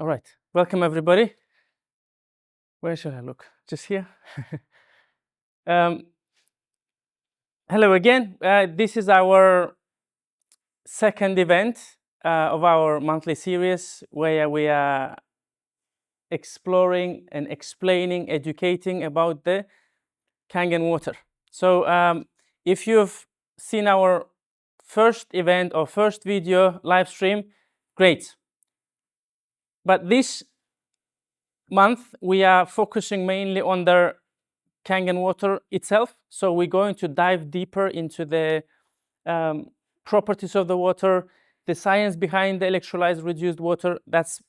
All right, welcome everybody. Where should I look? Just here? Hello again. This is our second event of our monthly series where we are exploring and explaining, educating about the Kangen Water. So if you've seen our first event or first video live stream, great. But this month we are focusing mainly on the Kangen Water itself. So we're going to dive deeper into the properties of the water, the science behind the electrolyzed reduced water. That's,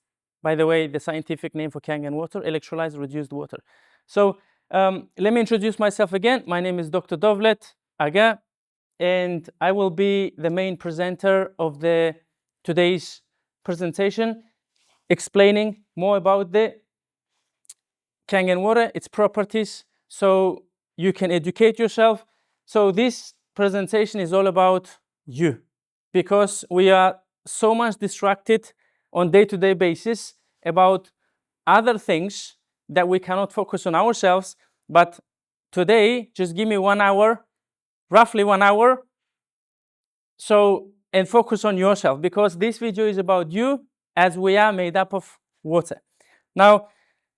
by the way, the scientific name for Kangen Water, electrolyzed reduced water. So let me introduce myself again. My name is Dr. Dovlet Aga, and I will be the main presenter of today's presentation, explaining more about the Kangen Water, its properties, so you can educate yourself. So this presentation is all about you, because we are so much distracted on day-to-day basis about other things that we cannot focus on ourselves. But today, just give me 1 hour, roughly 1 hour, and focus on yourself, because this video is about you, as we are made up of water. Now,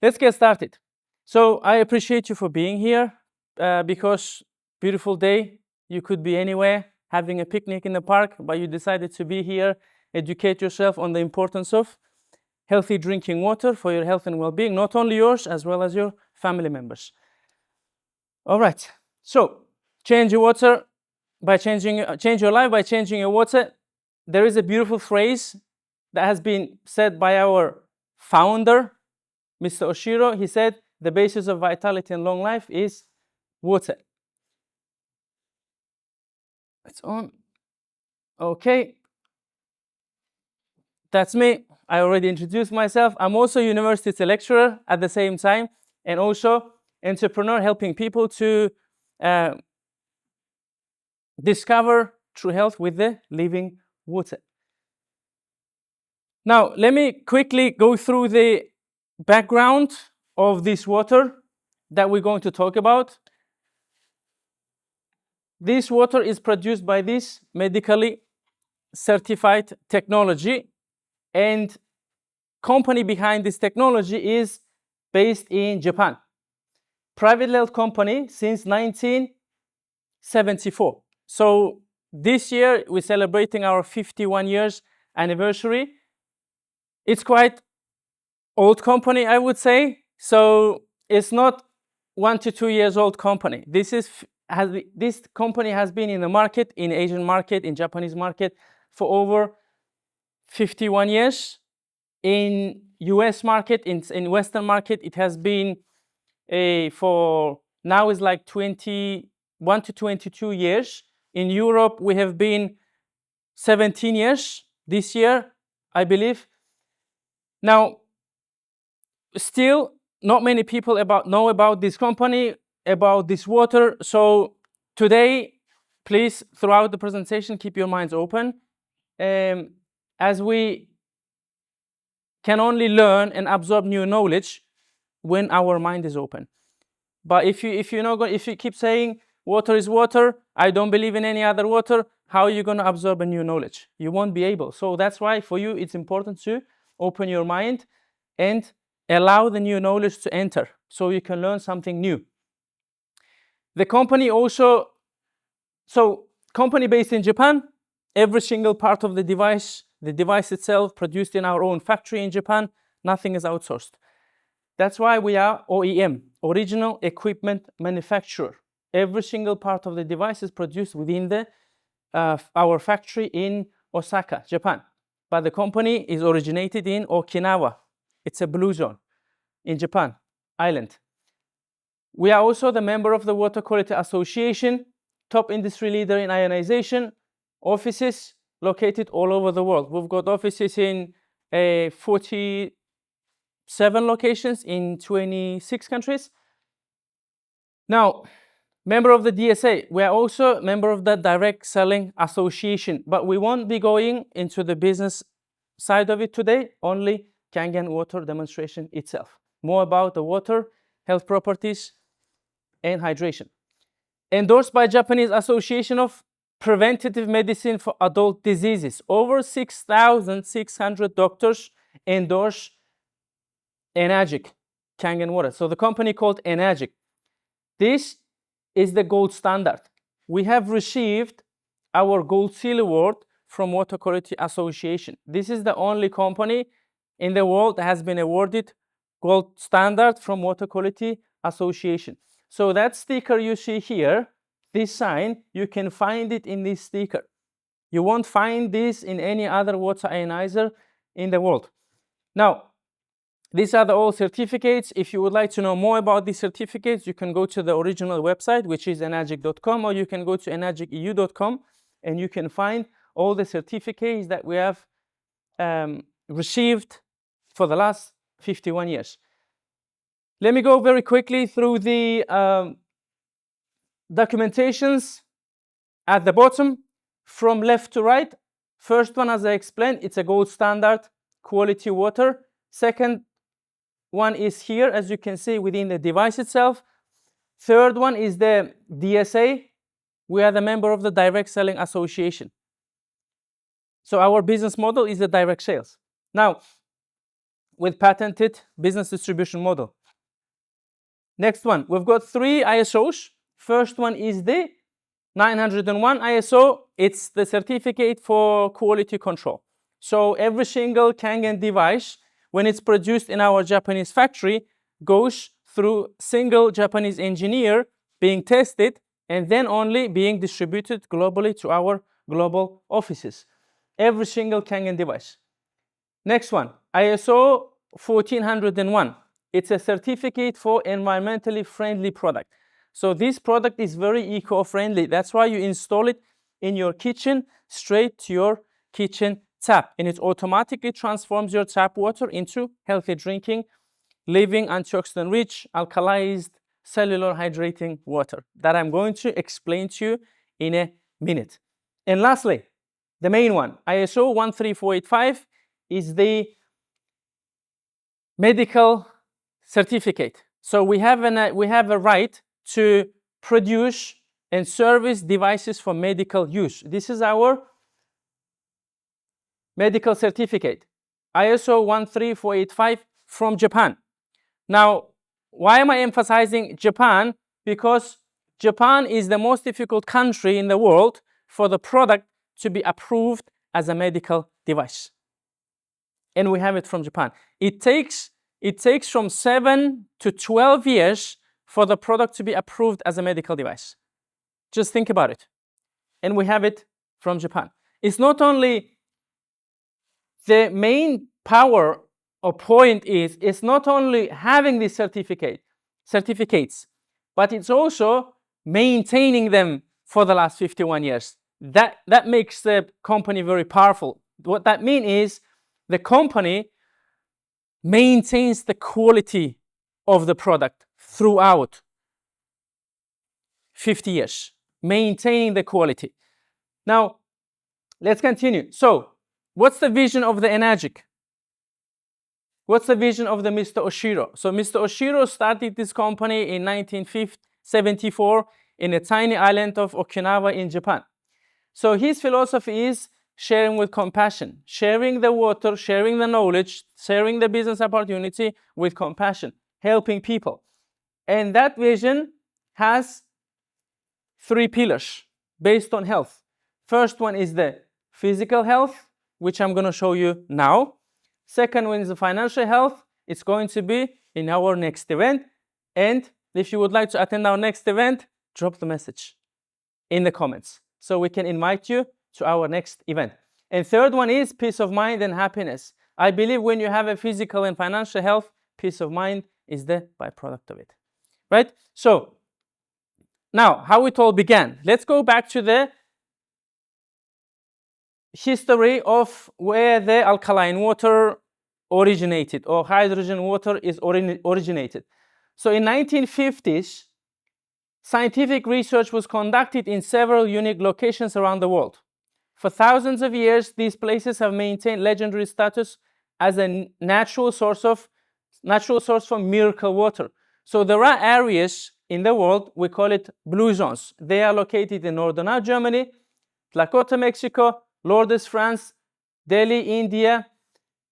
let's get started. So I appreciate you for being here, because beautiful day, you could be anywhere, having a picnic in the park, but you decided to be here, educate yourself on the importance of healthy drinking water for your health and well-being, not only yours, as well as your family members. All right, so change your water by change your life by changing your water. There is a beautiful phrase that has been said by our founder, Mr. Oshiro. He said, the basis of vitality and long life is water. It's on. Okay. That's me. I already introduced myself. I'm also a university lecturer at the same time, and also entrepreneur, helping people to discover true health with the living water. Now, let me quickly go through the background of this water that we're going to talk about. This water is produced by this medically certified technology, and company behind this technology is based in Japan. Privately held company since 1974. So this year we're celebrating our 51 years anniversary. It's quite old company, I would say. So it's not 1 to 2 years old company. This company has been in the market, in Asian market, in Japanese market for over 51 years. In US market, in Western market, it has been for now is like 21 to 22 years. In Europe, we have been 17 years this year, I believe. Now, still, not many people know about this company, about this water. So today, please, throughout the presentation, keep your minds open, as we can only learn and absorb new knowledge when our mind is open. But if you keep saying water is water, I don't believe in any other water, how are you going to absorb a new knowledge? You won't be able. So that's why for you it's important to open your mind and allow the new knowledge to enter, so you can learn something new. The company also, company based in Japan, every single part of the device itself produced in our own factory in Japan, nothing is outsourced. That's why we are OEM, original equipment manufacturer. Every single part of the device is produced within our factory in Osaka, Japan. But the company is originated in Okinawa. It's a blue zone in Japan, island. We are also the member of the Water Quality Association, top industry leader in ionization, offices located all over the world. We've got offices in 47 locations in 26 countries. Now, member of the DSA, we are also a member of the Direct Selling Association, but we won't be going into the business side of it today, only Kangen Water demonstration itself. More about the water, health properties, and hydration. Endorsed by Japanese Association of Preventative Medicine for Adult Diseases. Over 6,600 doctors endorse Enagic, Kangen Water. So the company called Enagic. This is the gold standard. We have received our Gold Seal Award from Water Quality Association. This is the only company in the world that has been awarded gold standard from Water Quality Association. So that sticker you see here, this sign, you can find it in this sticker. You won't find this in any other water ionizer in the world. Now, these are all certificates. If you would like to know more about these certificates, you can go to the original website, which is enagic.com, or you can go to enagiceu.com, and you can find all the certificates that we have received for the last 51 years. Let me go very quickly through the documentations at the bottom from left to right. First one, as I explained, it's a gold standard quality water. Second one is here, as you can see, within the device itself. Third one is the DSA. We are the member of the Direct Selling Association. So our business model is the direct sales. Now, with patented business distribution model. Next one, we've got 3 ISOs. First one is the 901 ISO. It's the certificate for quality control. So every single Kangen device, when it's produced in our Japanese factory, goes through single Japanese engineer being tested and then only being distributed globally to our global offices. Every single Kangen device. Next one, ISO 1401. It's a certificate for environmentally friendly product. So this product is very eco-friendly. That's why you install it in your kitchen, straight to your kitchen tap, and it automatically transforms your tap water into healthy drinking, living, antioxidant-rich, alkalized, cellular hydrating water that I'm going to explain to you in a minute. And lastly, the main one, ISO 13485, is the medical certificate. So we have a right to produce and service devices for medical use. This is our medical certificate, ISO 13485 from Japan. Now, why am I emphasizing Japan? Because Japan is the most difficult country in the world for the product to be approved as a medical device. And we have it from Japan. It takes from 7 to 12 years for the product to be approved as a medical device. Just think about it. And we have it from Japan. It's not only the main power or point is, it's not only having these certificates, but it's also maintaining them for the last 51 years. That makes the company very powerful. What that means is the company maintains the quality of the product throughout 50 years, maintaining the quality. Now, let's continue. So, what's the vision of the Enagic? What's the vision of the Mr. Oshiro? So Mr. Oshiro started this company in 1974 in a tiny island of Okinawa in Japan. So his philosophy is sharing with compassion, sharing the water, sharing the knowledge, sharing the business opportunity with compassion, helping people. And that vision has 3 pillars based on health. First one is the physical health, which I'm going to show you now. Second one is the financial health. It's going to be in our next event. And if you would like to attend our next event, drop the message in the comments so we can invite you to our next event. And third one is peace of mind and happiness. I believe when you have a physical and financial health, peace of mind is the byproduct of it. Right? So, now, how it all began. Let's go back to the history of where the alkaline water originated, or hydrogen water is originated. So in 1950s, scientific research was conducted in several unique locations around the world. For thousands of years, these places have maintained legendary status as a natural source for miracle water. So there are areas in the world, we call it blue zones. They are located in northern Germany, Tlacote, Mexico, Lourdes, France, Delhi, India.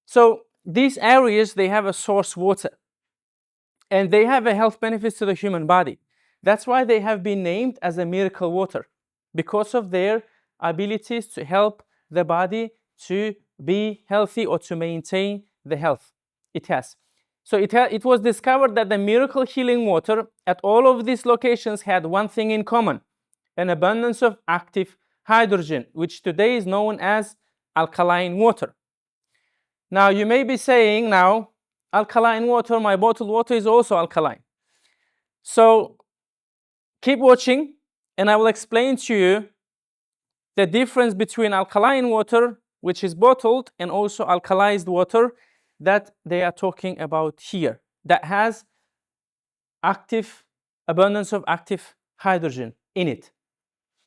So these areas, they have a source water, and they have a health benefits to the human body. That's why they have been named as a miracle water, because of their abilities to help the body to be healthy or to maintain the health it has. So it was discovered that the miracle healing water at all of these locations had one thing in common: an abundance of active hydrogen, which today is known as alkaline water. Now you may be saying, now, alkaline water, my bottled water is also alkaline. So keep watching, and I will explain to you the difference between alkaline water, which is bottled, and also alkalized water that they are talking about here, that has abundance of active hydrogen in it.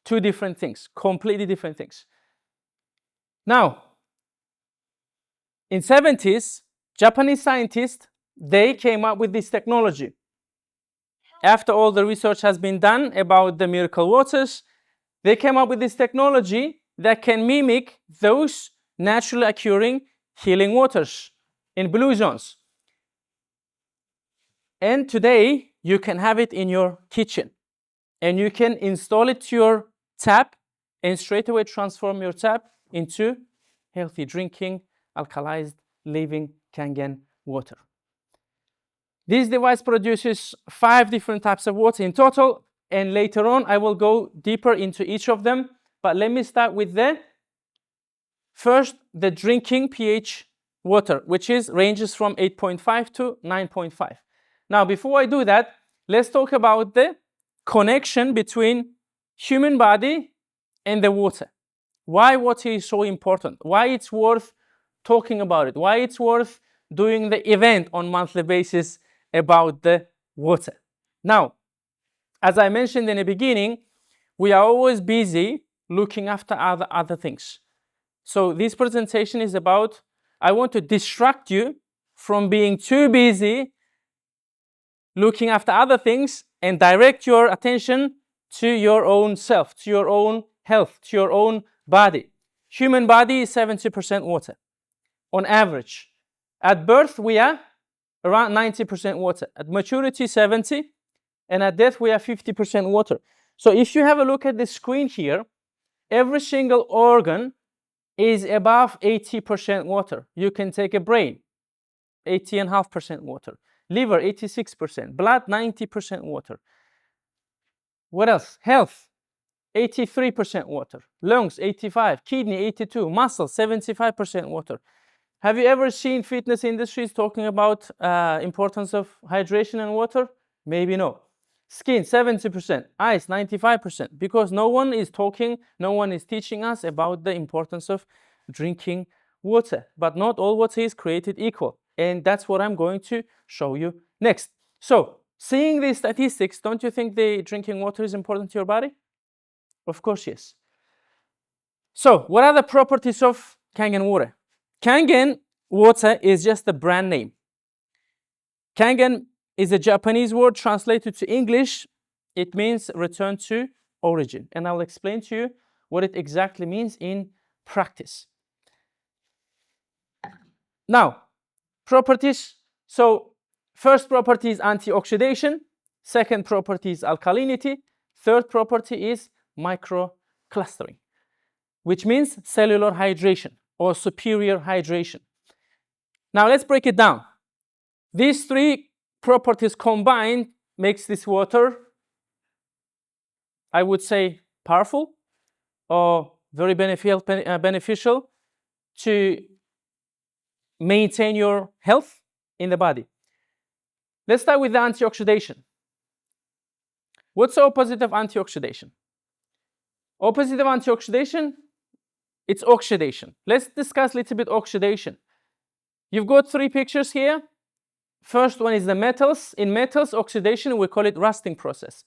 Two different things, completely different things. Now, in 70s, Japanese scientists, they came up with this technology. After all the research has been done about the miracle waters, they came up with this technology that can mimic those naturally occurring healing waters in blue zones. And today, you can have it in your kitchen, and you can install it to your tap and straight away transform your tap into healthy drinking, alkalized, living Kangen water. This device produces 5 different types of water in total, and later on I will go deeper into each of them. But let me start with the drinking pH water, which ranges from 8.5 to 9.5. Now, before I do that, let's talk about the connection between human body and the water. Why water is so important, why it's worth talking about it, why it's worth doing the event on monthly basis about the water. Now, as I mentioned in the beginning, we are always busy looking after other things. So this presentation is about, I want to distract you from being too busy looking after other things and direct your attention to your own self, to your own health, to your own body. Human body is 70% water on average. At birth, we are around 90% water. At maturity, 70%. And at death, we are 50% water. So if you have a look at the screen here, every single organ is above 80% water. You can take a brain, 80.5% water. Liver, 86%. Blood, 90% water. What else? Health, 83% water. Lungs, 85%. Kidney, 82%. Muscles, 75% water. Have you ever seen fitness industries talking about importance of hydration and water? Maybe no. Skin, 70%. Eyes, 95%. Because no one is talking, no one is teaching us about the importance of drinking water. But not all water is created equal. And that's what I'm going to show you next. So, seeing these statistics, don't you think the drinking water is important to your body? Of course, yes. So, what are the properties of Kangen water? Kangen water is just a brand name. Kangen is a Japanese word translated to English. It means return to origin. And I'll explain to you what it exactly means in practice. Now, properties. So, first property is antioxidation. Second property is alkalinity. Third property is microclustering, which means cellular hydration or superior hydration. Now, let's break it down. These 3 properties combined makes this water, I would say, powerful or very beneficial to maintain your health in the body. Let's start with the antioxidation. What's the opposite of antioxidation? Opposite of antioxidation, it's oxidation. Let's discuss a little bit oxidation. You've got 3 pictures here. First one is the metals. In metals, oxidation, we call it rusting process.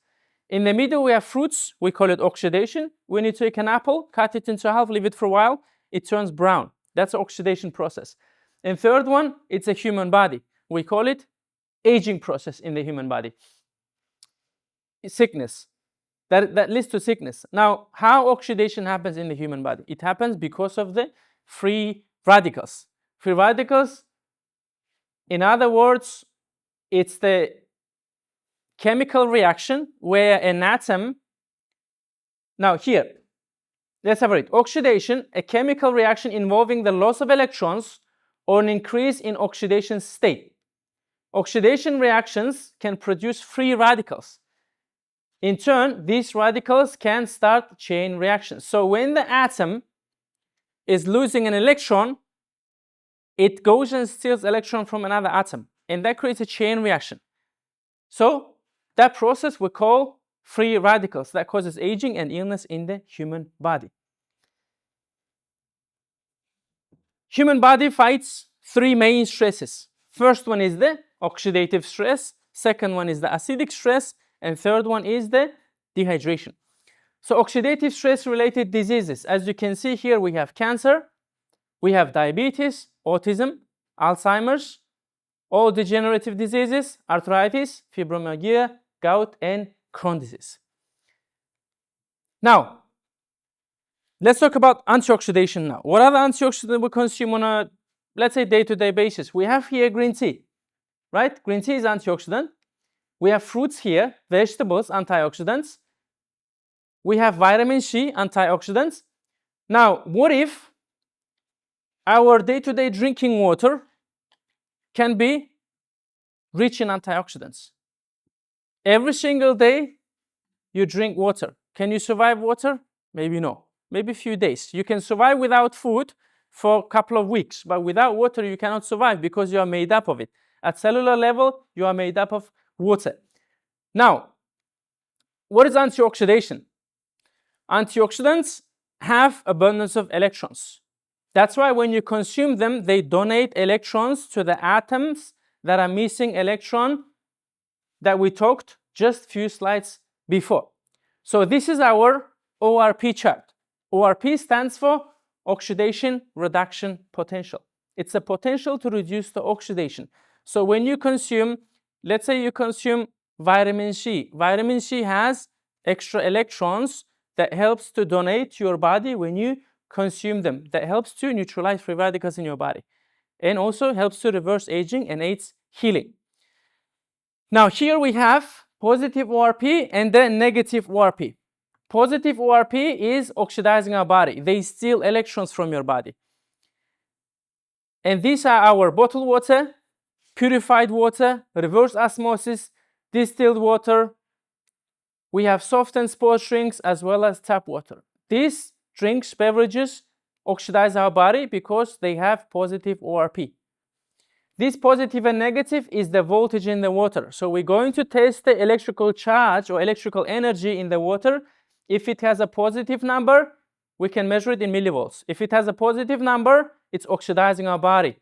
In the middle, we have fruits. We call it oxidation. When you take an apple, cut it into half, leave it for a while, it turns brown. That's the oxidation process. And third one, it's a human body. We call it aging process in the human body. Sickness. That leads to sickness. Now, how oxidation happens in the human body? It happens because of the free radicals. Free radicals, in other words, it's the chemical reaction where an atom. Now here, let's have a read. Oxidation, a chemical reaction involving the loss of electrons or an increase in oxidation state. Oxidation reactions can produce free radicals. In turn, these radicals can start chain reactions. So when the atom is losing an electron, it goes and steals electron from another atom, and that creates a chain reaction. So that process we call free radicals. That causes aging and illness in the human body. Human body fights three main stresses. First one is the oxidative stress, second one is the acidic stress, and third one is the dehydration. So oxidative stress related diseases, as you can see here, we have cancer, we have diabetes, autism, Alzheimer's, all degenerative diseases, arthritis, fibromyalgia, gout, and Crohn's disease. Now, let's talk about antioxidation now. What are the antioxidants we consume on a, let's say, day-to-day basis? We have here green tea, right? Green tea is antioxidant. We have fruits here, vegetables, antioxidants. We have vitamin C, antioxidants. Now, what if our day-to-day drinking water can be rich in antioxidants? Every single day you drink water. Can you survive water? Maybe no. Maybe a few days. You can survive without food for a couple of weeks, but without water you cannot survive because you are made up of it. At cellular level, you are made up of water. Now, what is antioxidation? Antioxidants have abundance of electrons. That's why when you consume them, they donate electrons to the atoms that are missing electron that we talked just a few slides before. So this is our ORP chart. ORP stands for oxidation reduction potential. It's a potential to reduce the oxidation. So when you consume, let's say you consume vitamin C. Vitamin C has extra electrons that helps to donate to your body when you consume them. That helps to neutralize free radicals in your body. And also helps to reverse aging and aids healing. Now here we have positive ORP and then negative ORP. Positive ORP is oxidizing our body. They steal electrons from your body. And these are our bottled water, purified water, reverse osmosis, distilled water. We have soft and sports drinks as well as tap water. These drinks, beverages, oxidize our body because they have positive ORP. This positive and negative is the voltage in the water. So we're going to test the electrical charge or electrical energy in the water. If it has a positive number, we can measure it in millivolts. If it has a positive number, it's oxidizing our body.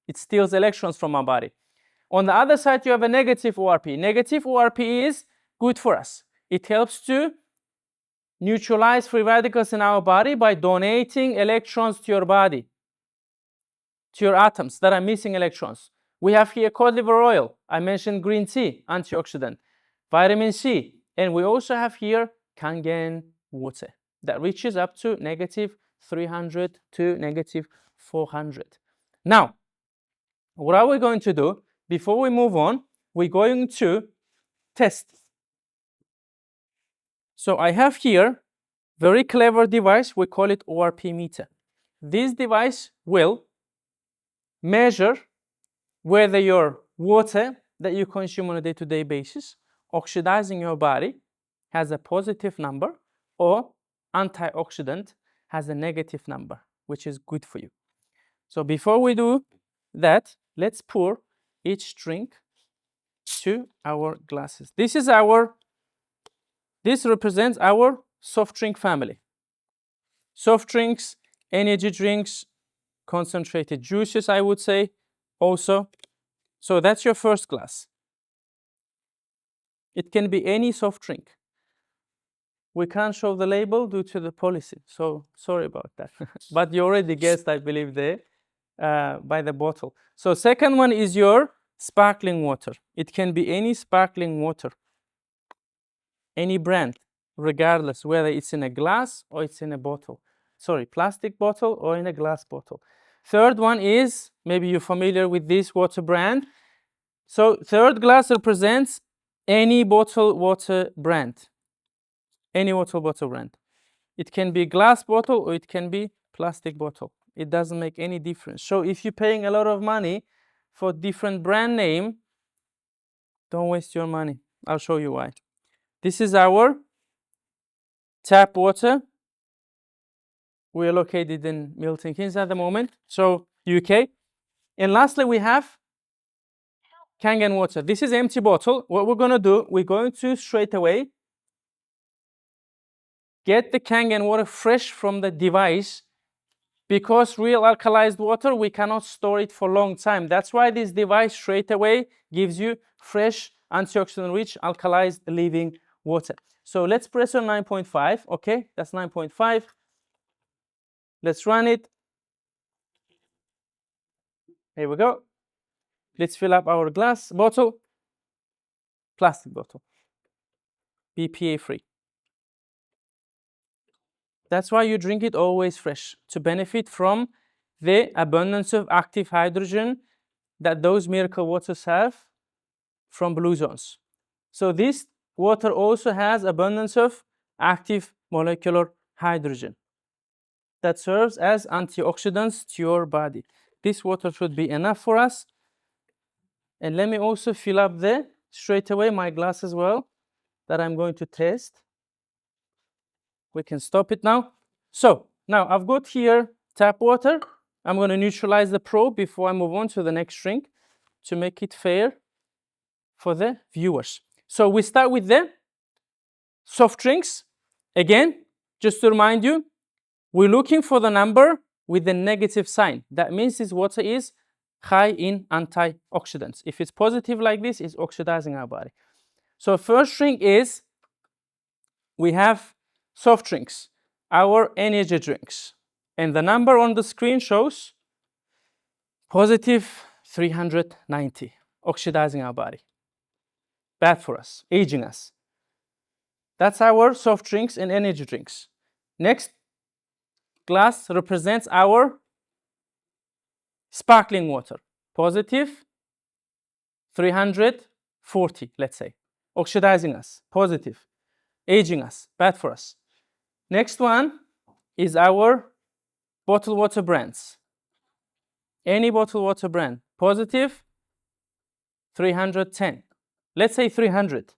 It steals electrons from our body. On the other side, you have a negative ORP. Negative ORP is good for us. It helps to neutralize free radicals in our body by donating electrons to your body, to your atoms that are missing electrons. We have here cod liver oil. I mentioned green tea, antioxidant, vitamin C, and we also have here Kangen water that reaches up to negative 300 to negative 400. Now, what are we going to do? Before we move on, we're going to test. So I have here very clever device. We call it ORP meter. This device will measure whether your water that you consume on a day-to-day basis, oxidizing your body, has a positive number or antioxidant has a negative number, which is good for you. So before we do that, let's pour each drink to our glasses. This represents our soft drink family. Soft drinks, energy drinks, concentrated juices, I would say, also. So that's your first glass. It can be any soft drink. We can't show the label due to the policy, so sorry about that. But you already guessed, I believe, there. by the bottle. So second one is your sparkling water. It can be any sparkling water, any brand, regardless whether it's in a glass or it's in a bottle. Sorry, plastic bottle or in a glass bottle. Third one is, maybe you're familiar with this water brand. So third glass represents any bottled water brand. Any bottled water brand. It can be glass bottle or it can be plastic bottle. It doesn't make any difference. So if you're paying a lot of money for different brand name, don't waste your money. I'll show you why. This is our tap water. We are located in Milton, Keynes at the moment, so UK. And lastly, we have Kangen Water. This is empty bottle. What we're going to do, we're going to straight away get the Kangen water fresh from the device, because real alkalized water, we cannot store it for a long time. That's why this device straight away gives you fresh, antioxidant-rich, alkalized living water. So let's press on 9.5, okay? That's 9.5. Let's run it. Here we go. Let's fill up our glass bottle, plastic bottle, BPA free. That's why you drink it always fresh, to benefit from the abundance of active hydrogen that those miracle waters have from blue zones. So this water also has abundance of active molecular hydrogen that serves as antioxidants to your body. This water should be enough for us. And let me also fill up straight away my glass as well that I'm going to test. We can stop it now. So now I've got here tap water. I'm going to neutralize the probe before I move on to the next drink to make it fair for the viewers. So we start with the soft drinks. Again, just to remind you, we're looking for the number with the negative sign. That means this water is high in antioxidants. If it's positive like this, it's oxidizing our body. So first drink is, we have soft drinks, our energy drinks. And the number on the screen shows positive 390, oxidizing our body. Bad for us, aging us. That's our soft drinks and energy drinks. Next glass represents our sparkling water. Positive 340, let's say. Oxidizing us, positive. Aging us, bad for us. Next one is our bottled water brands. Any bottled water brand. Positive 310. Let's say 300.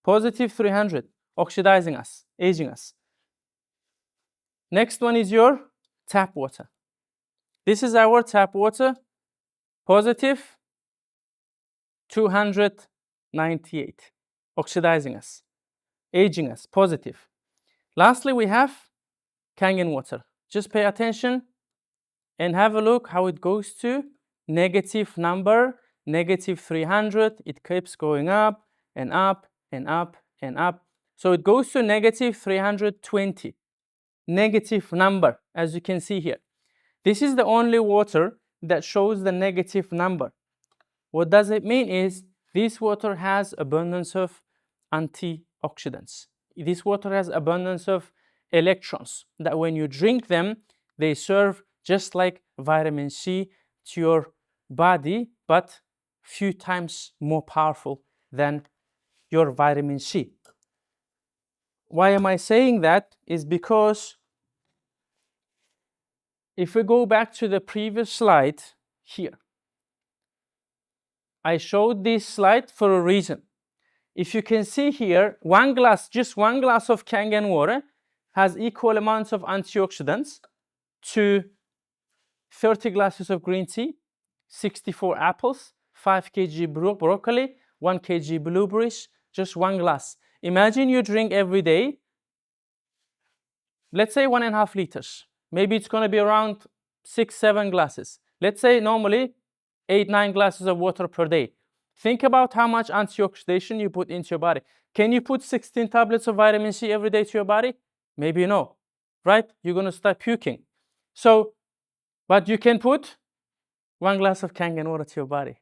Positive 300. Oxidizing us, aging us. Next one is your tap water. This is our tap water. Positive 298. Oxidizing us, aging us, positive. Lastly, we have Kangen water. Just pay attention and have a look how it goes to negative number, negative 300. It keeps going up and up and up and up. So it goes to negative 320. Negative number, as you can see here. This is the only water that shows the negative number. What does it mean is this water has abundance of antioxidants. This water has abundance of electrons that when you drink them, they serve just like vitamin C to your body, but few times more powerful than your vitamin C. Why am I saying that? Is because if we go back to the previous slide here, I showed this slide for a reason. If you can see here, one glass, just one glass of Kangen water has equal amounts of antioxidants to 30 glasses of green tea, 64 apples, 5 kg broccoli, 1 kg blueberries, just one glass. Imagine you drink every day, let's say 1.5 liters. Maybe it's going to be around 6-7 glasses. Let's say normally 8-9 glasses of water per day. Think about how much antioxidation you put into your body. Can you put 16 tablets of vitamin C every day to your body? Maybe no, right? You're going to start puking. So, but you can put 1 glass of Kangen water to your body.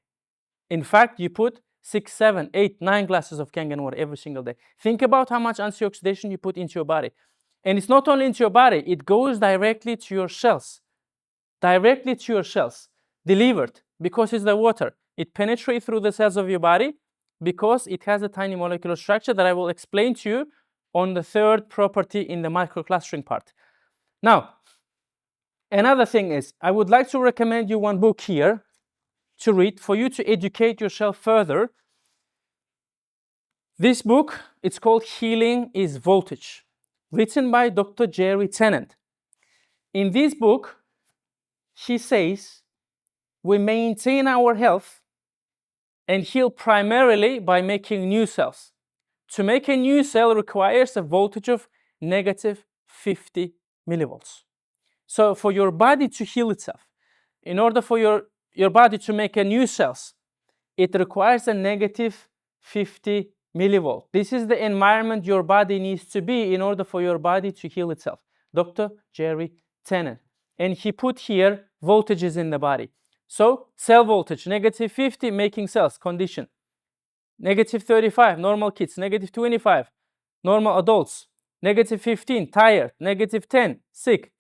In fact, you put 6, 7, 8, 9 glasses of Kangen water every single day. Think about how much antioxidation you put into your body. And it's not only into your body, it goes directly to your cells. Directly to your cells. Delivered, because it's the water. It penetrates through the cells of your body because it has a tiny molecular structure that I will explain to you on the third property in the microclustering part. Now, another thing is, I would like to recommend you one book here to read for you to educate yourself further. This book, it's called Healing is Voltage, written by Dr. Jerry Tennant. In this book, he says we maintain our health and heal primarily by making new cells. To make a new cell requires a voltage of negative 50 millivolts. So for your body to heal itself, in order for your body to make a new cells, it requires a negative 50 millivolt. This is the environment your body needs to be in order for your body to heal itself. Dr. Jerry Tennant. And he put here voltages in the body. So cell voltage, negative 50, making cells, condition. Negative 35, normal kids. Negative 25, normal adults. Negative 15, tired. Negative 10, sick.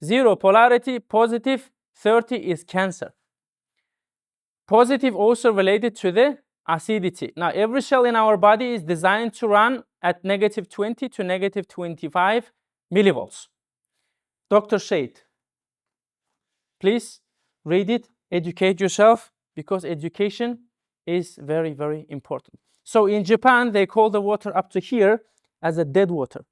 0, polarity, positive. 30 is cancer. Positive also related to the acidity. Now, every cell in our body is designed to run at negative 20 to negative 25 millivolts. Dr. Shade, please read it, educate yourself, because education is very, very important. So in Japan, they call the water up to here as a dead water,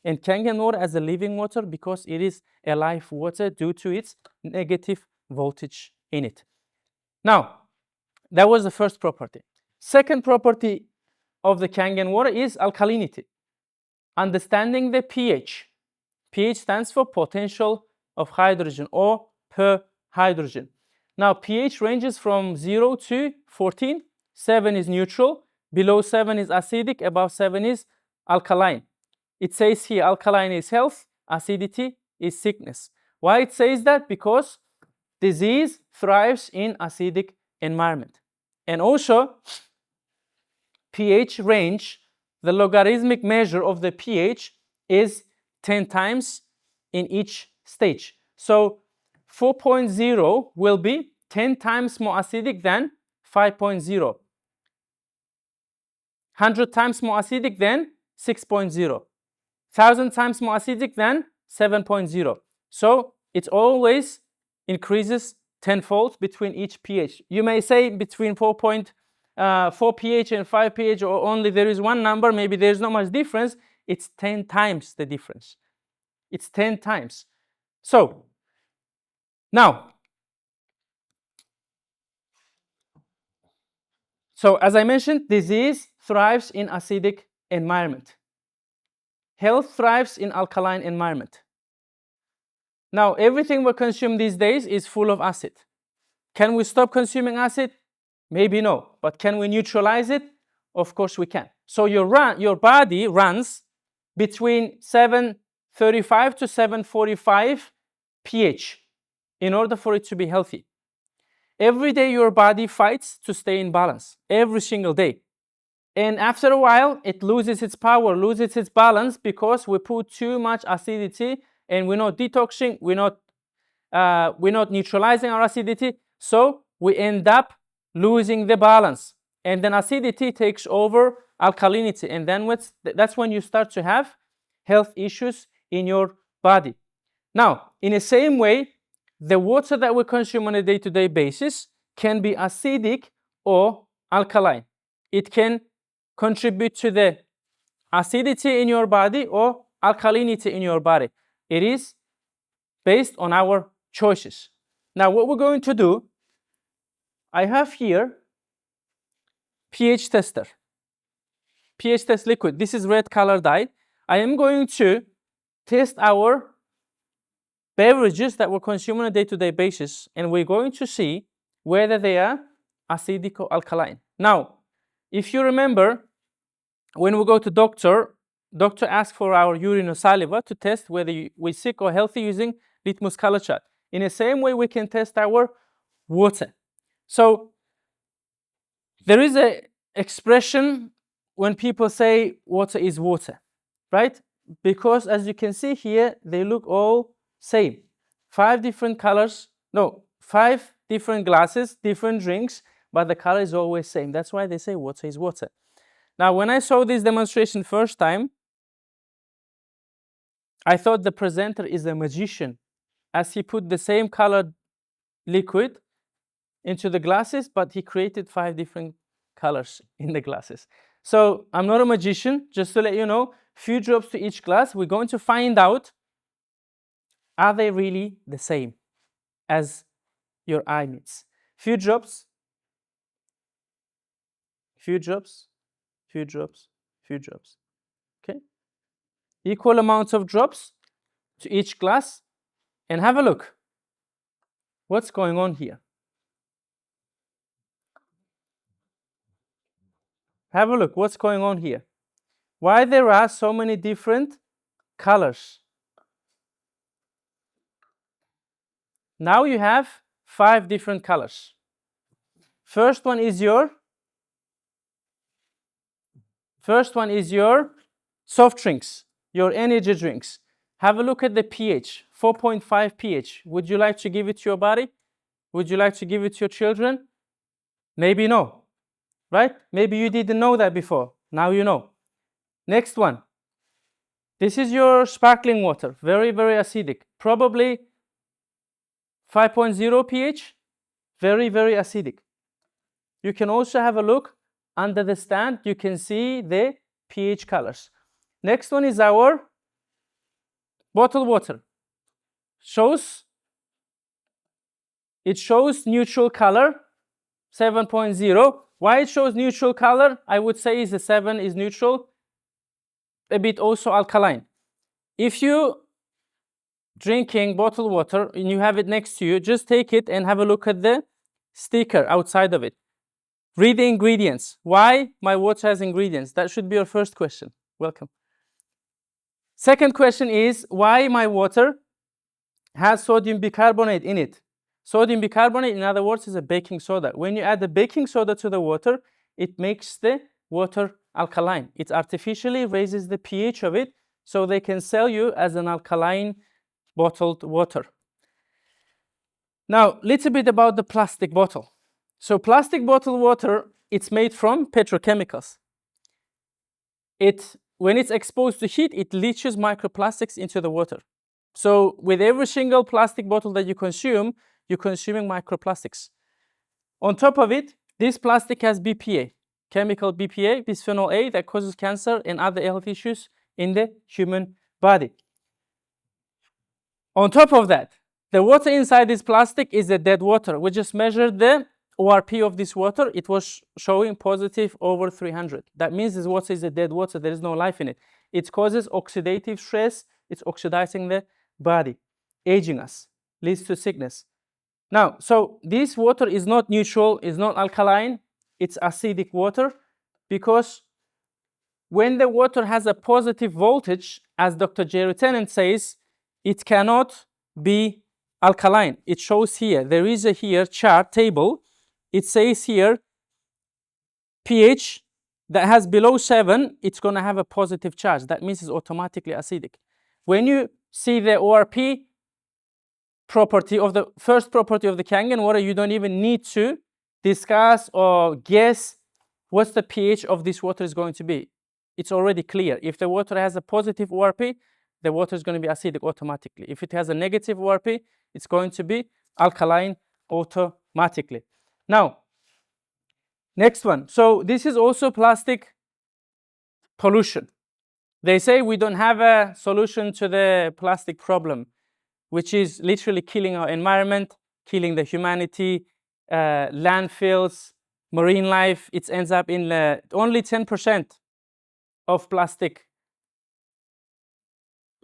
and Kangen water as a living water because it is a live water due to its negative voltage in it. Now, that was the first property. Second property of the Kangen water is alkalinity. Understanding the pH. pH stands for potential of hydrogen, or per hydrogen. Now, pH ranges from 0 to 14. 7 is neutral. Below 7 is acidic. Above 7 is alkaline. It says here alkaline is health, acidity is sickness. Why it says that? Because disease thrives in acidic environment. And also, pH range, the logarithmic measure of the pH is 10 times in each stage. So 4.0 will be 10 times more acidic than 5.0. 100 times more acidic than 6.0. 1,000 times more acidic than 7.0. So it always increases tenfold between each pH. You may say between 4 pH and 5 pH, or only there is one number, maybe there's not much difference. It's 10 times the difference. It's 10 times. So now, as I mentioned, disease thrives in acidic environment. Health thrives in alkaline environment. Now, everything we consume these days is full of acid. Can we stop consuming acid? Maybe no. But can we neutralize it? Of course we can. So your body runs between 735 to 745 pH in order for it to be healthy. Every day your body fights to stay in balance, every single day. And after a while, it loses its power, loses its balance, because we put too much acidity and we're not detoxing, we're not neutralizing our acidity. So we end up losing the balance. And then acidity takes over alkalinity. And then that's when you start to have health issues in your body. Now, in the same way, the water that we consume on a day-to-day basis can be acidic or alkaline. It can contribute to the acidity in your body or alkalinity in your body. It is based on our choices. Now, what we're going to do, I have here pH tester, pH test liquid. This is red color dye. I am going to test our beverages that we consume on a day-to-day basis, and we're going to see whether they are acidic or alkaline. Now, if you remember, when we go to doctor asks for our urine or saliva to test whether we're sick or healthy using litmus color chart. In the same way, we can test our water. So there is an expression when people say water is water, right? Because as you can see here, they look all same. 5 different colors, no, 5 different glasses, different drinks, but the color is always same. That's why they say water is water. Now, when I saw this demonstration first time, I thought the presenter is a magician, as he put the same colored liquid into the glasses, but he created 5 different colors in the glasses. So I'm not a magician, just to let you know, few drops to each glass. We're going to find out, are they really the same as your eye needs? Few drops, few drops, few drops, few drops. Okay? Equal amounts of drops to each glass, and have a look. What's going on here? Have a look. What's going on here? Why there are so many different colors? Now you have 5 different colors. First one is your soft drinks, your energy drinks. Have a look at the pH, 4.5 pH. Would you like to give it to your body? Would you like to give it to your children? Maybe no, right? Maybe you didn't know that before. Now you know. Next one. This is your sparkling water, very, very acidic. Probably 5.0 pH, very, very acidic. You can also have a look under the stand. You can see the pH colors. Next one is our bottled water. It shows neutral color, 7.0. Why it shows neutral color? I would say is the 7 is neutral, a bit also alkaline. If you drinking bottled water and you have it next to you, just take it and have a look at the sticker outside of it. Read the ingredients. Why my water has ingredients? That should be your first question. Welcome. Second question is, why my water has sodium bicarbonate in it? Sodium bicarbonate, in other words, is a baking soda. When you add the baking soda to the water, it makes the water alkaline. It artificially raises the pH of it, so they can sell you as an alkaline bottled water. Now, little bit about the plastic bottle. So plastic bottled water, it's made from petrochemicals. When it's exposed to heat, it leaches microplastics into the water. So with every single plastic bottle that you consume, you're consuming microplastics. On top of it, this plastic has BPA, chemical BPA, bisphenol A, that causes cancer and other health issues in the human body. On top of that, the water inside this plastic is a dead water. We just measured the ORP of this water. It was showing positive over 300. That means this water is a dead water. There is no life in it. It causes oxidative stress. It's oxidizing the body, aging us, leads to sickness. Now, so this water is not neutral, is not alkaline. It's acidic water, because when the water has a positive voltage, as Dr. Jerry Tennant says, it cannot be alkaline. It shows here. There is a here chart table. It says here pH that has below 7, it's going to have a positive charge. That means it's automatically acidic. When you see the ORP property of the first property of the Kangen water, you don't even need to discuss or guess what's the pH of this water is going to be. It's already clear. If the water has a positive ORP, the water is going to be acidic automatically. If it has a negative ORP, it's going to be alkaline automatically. Now, next one. So this is also plastic pollution. They say we don't have a solution to the plastic problem, which is literally killing our environment, killing the humanity, landfills, marine life. It ends up in only 10% of plastic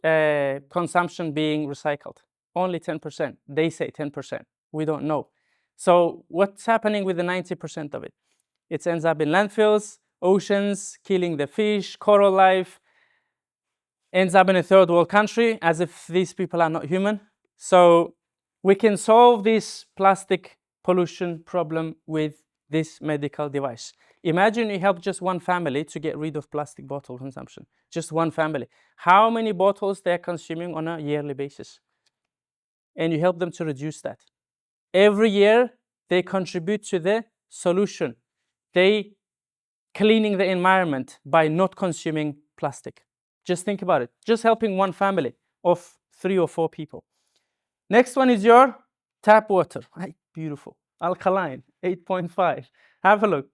consumption being recycled. Only 10%. They say 10%. We don't know. So what's happening with the 90% of it? It ends up in landfills, oceans, killing the fish, coral life, ends up in a third world country, as if these people are not human. So we can solve this plastic pollution problem with this medical device. Imagine you help just one family to get rid of plastic bottle consumption. Just one family. How many bottles they're consuming on a yearly basis? And you help them to reduce that. Every year, they contribute to the solution. They cleaning the environment by not consuming plastic. Just think about it. Just helping one family of 3 or 4 people. Next one is your tap water. Beautiful. Alkaline, 8.5. Have a look.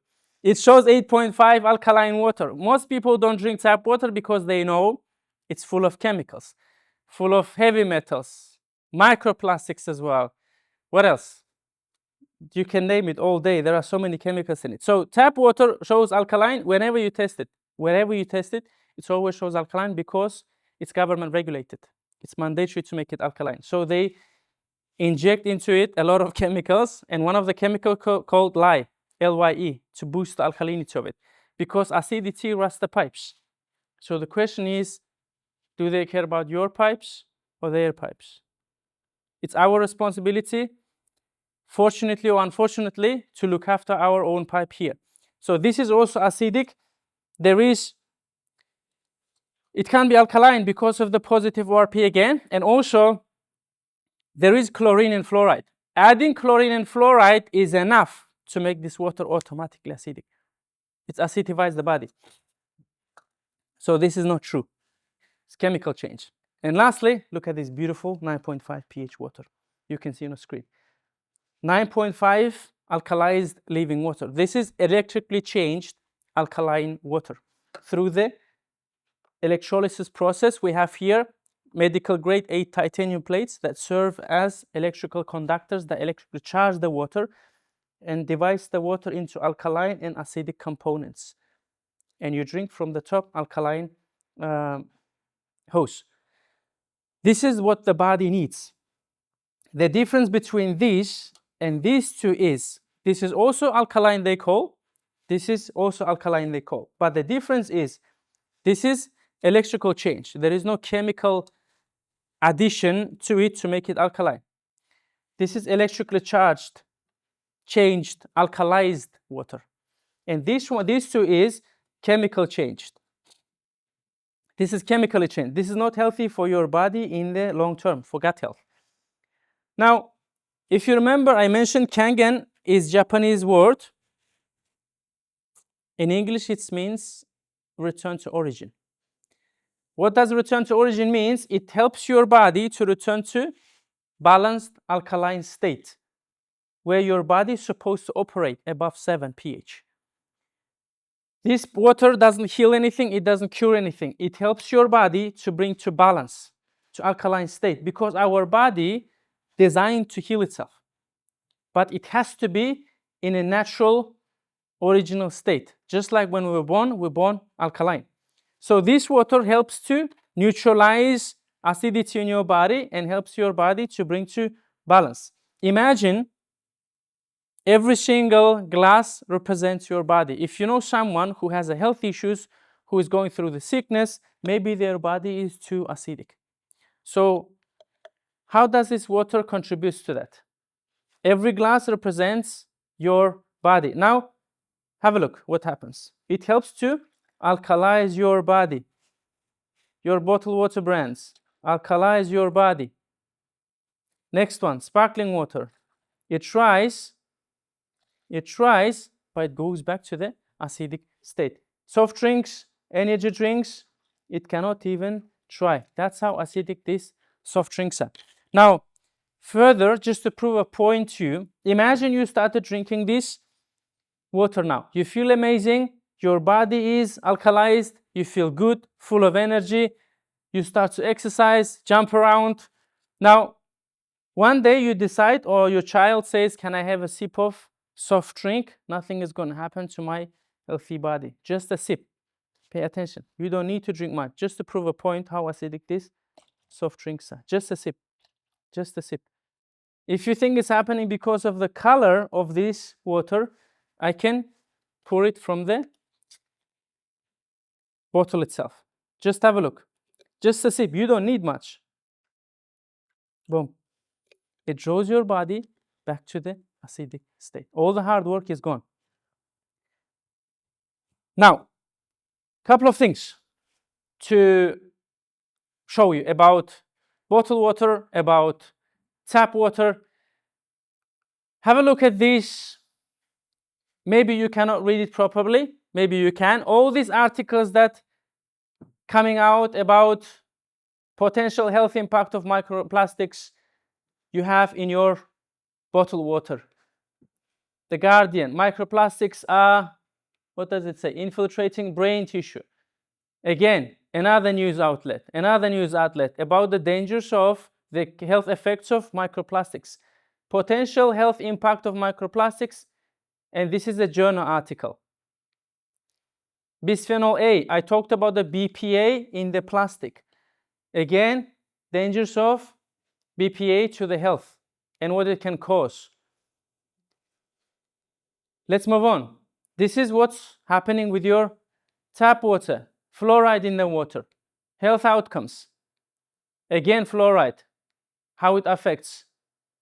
It shows 8.5 alkaline water. Most people don't drink tap water because they know it's full of chemicals, full of heavy metals, microplastics as well. What else? You can name it all day. There are so many chemicals in it. So tap water shows alkaline whenever you test it. Wherever you test it, it always shows alkaline because it's government regulated. It's mandatory to make it alkaline. So they inject into it a lot of chemicals, and one of the chemicals called lye, L-Y-E, to boost the alkalinity of it, because acidity rusts the pipes. So the question is, do they care about your pipes or their pipes? It's our responsibility, fortunately or unfortunately, to look after our own pipe here. So this is also acidic. It can be alkaline because of the positive ORP again, and also there is chlorine and fluoride. Adding chlorine and fluoride is enough to make this water automatically acidic. It acidifies the body. So this is not true. It's chemical change. And lastly, look at this beautiful 9.5 pH water. You can see on the screen. 9.5 alkalized living water. This is electrically changed alkaline water. Through the electrolysis process, we have here medical grade 8 titanium plates that serve as electrical conductors that electrically charge the water and divide the water into alkaline and acidic components. And you drink from the top alkaline hose. This is what the body needs. The difference between this and these two is, this is also alkaline they call, this is also alkaline they call. But the difference is, this is electrical change. There is no chemical addition to it to make it alkaline. This is electrically charged, changed, alkalized water. And these two is chemical changed. This is chemically changed. This is not healthy for your body in the long term, for gut health. Now, if you remember, I mentioned Kangen is Japanese word. In English, it means return to origin. What does return to origin means? It helps your body to return to balanced alkaline state, where your body is supposed to operate above 7 pH. This water doesn't heal anything, it doesn't cure anything. It helps your body to bring to balance, to alkaline state, because our body designed to heal itself. But it has to be in a natural, original state. Just like when we're born alkaline. So this water helps to neutralize acidity in your body and helps your body to bring to balance. Imagine every single glass represents your body. If you know someone who has a health issues, who is going through the sickness, maybe their body is too acidic. So how does this water contribute to that? Every glass represents your body. Now, have a look what happens. It helps to alkalize your body. Your bottled water brands, alkalize your body. Next one, sparkling water. It tries, but it goes back to the acidic state. Soft drinks, energy drinks, it cannot even try. That's how acidic these soft drinks are. Now, further, just to prove a point to you, imagine you started drinking this water now. You feel amazing, your body is alkalized, you feel good, full of energy, you start to exercise, jump around. Now, one day you decide, or your child says, can I have a sip of soft drink? Nothing is going to happen to my healthy body. Just a sip. Pay attention. You don't need to drink much. Just to prove a point how acidic these soft drinks are. Just a sip. Just a sip. If you think it's happening because of the color of this water, I can pour it from the bottle itself. Just have a look. Just a sip. You don't need much. Boom. It draws your body back to the acidic state. All the hard work is gone. Now, couple of things to show you about bottled water, about tap water. Have a look at this. Maybe you cannot read it properly. Maybe you can. All these articles that coming out about potential health impact of microplastics you have in your bottled water. The Guardian, microplastics are, what does it say? Infiltrating brain tissue. Again, another news outlet about the dangers of the health effects of microplastics. Potential health impact of microplastics, and this is a journal article. Bisphenol A, I talked about the BPA in the plastic. Again, dangers of BPA to the health and what it can cause. Let's move on. This is what's happening with your tap water. Fluoride in the water. Health outcomes. Again, fluoride. How it affects.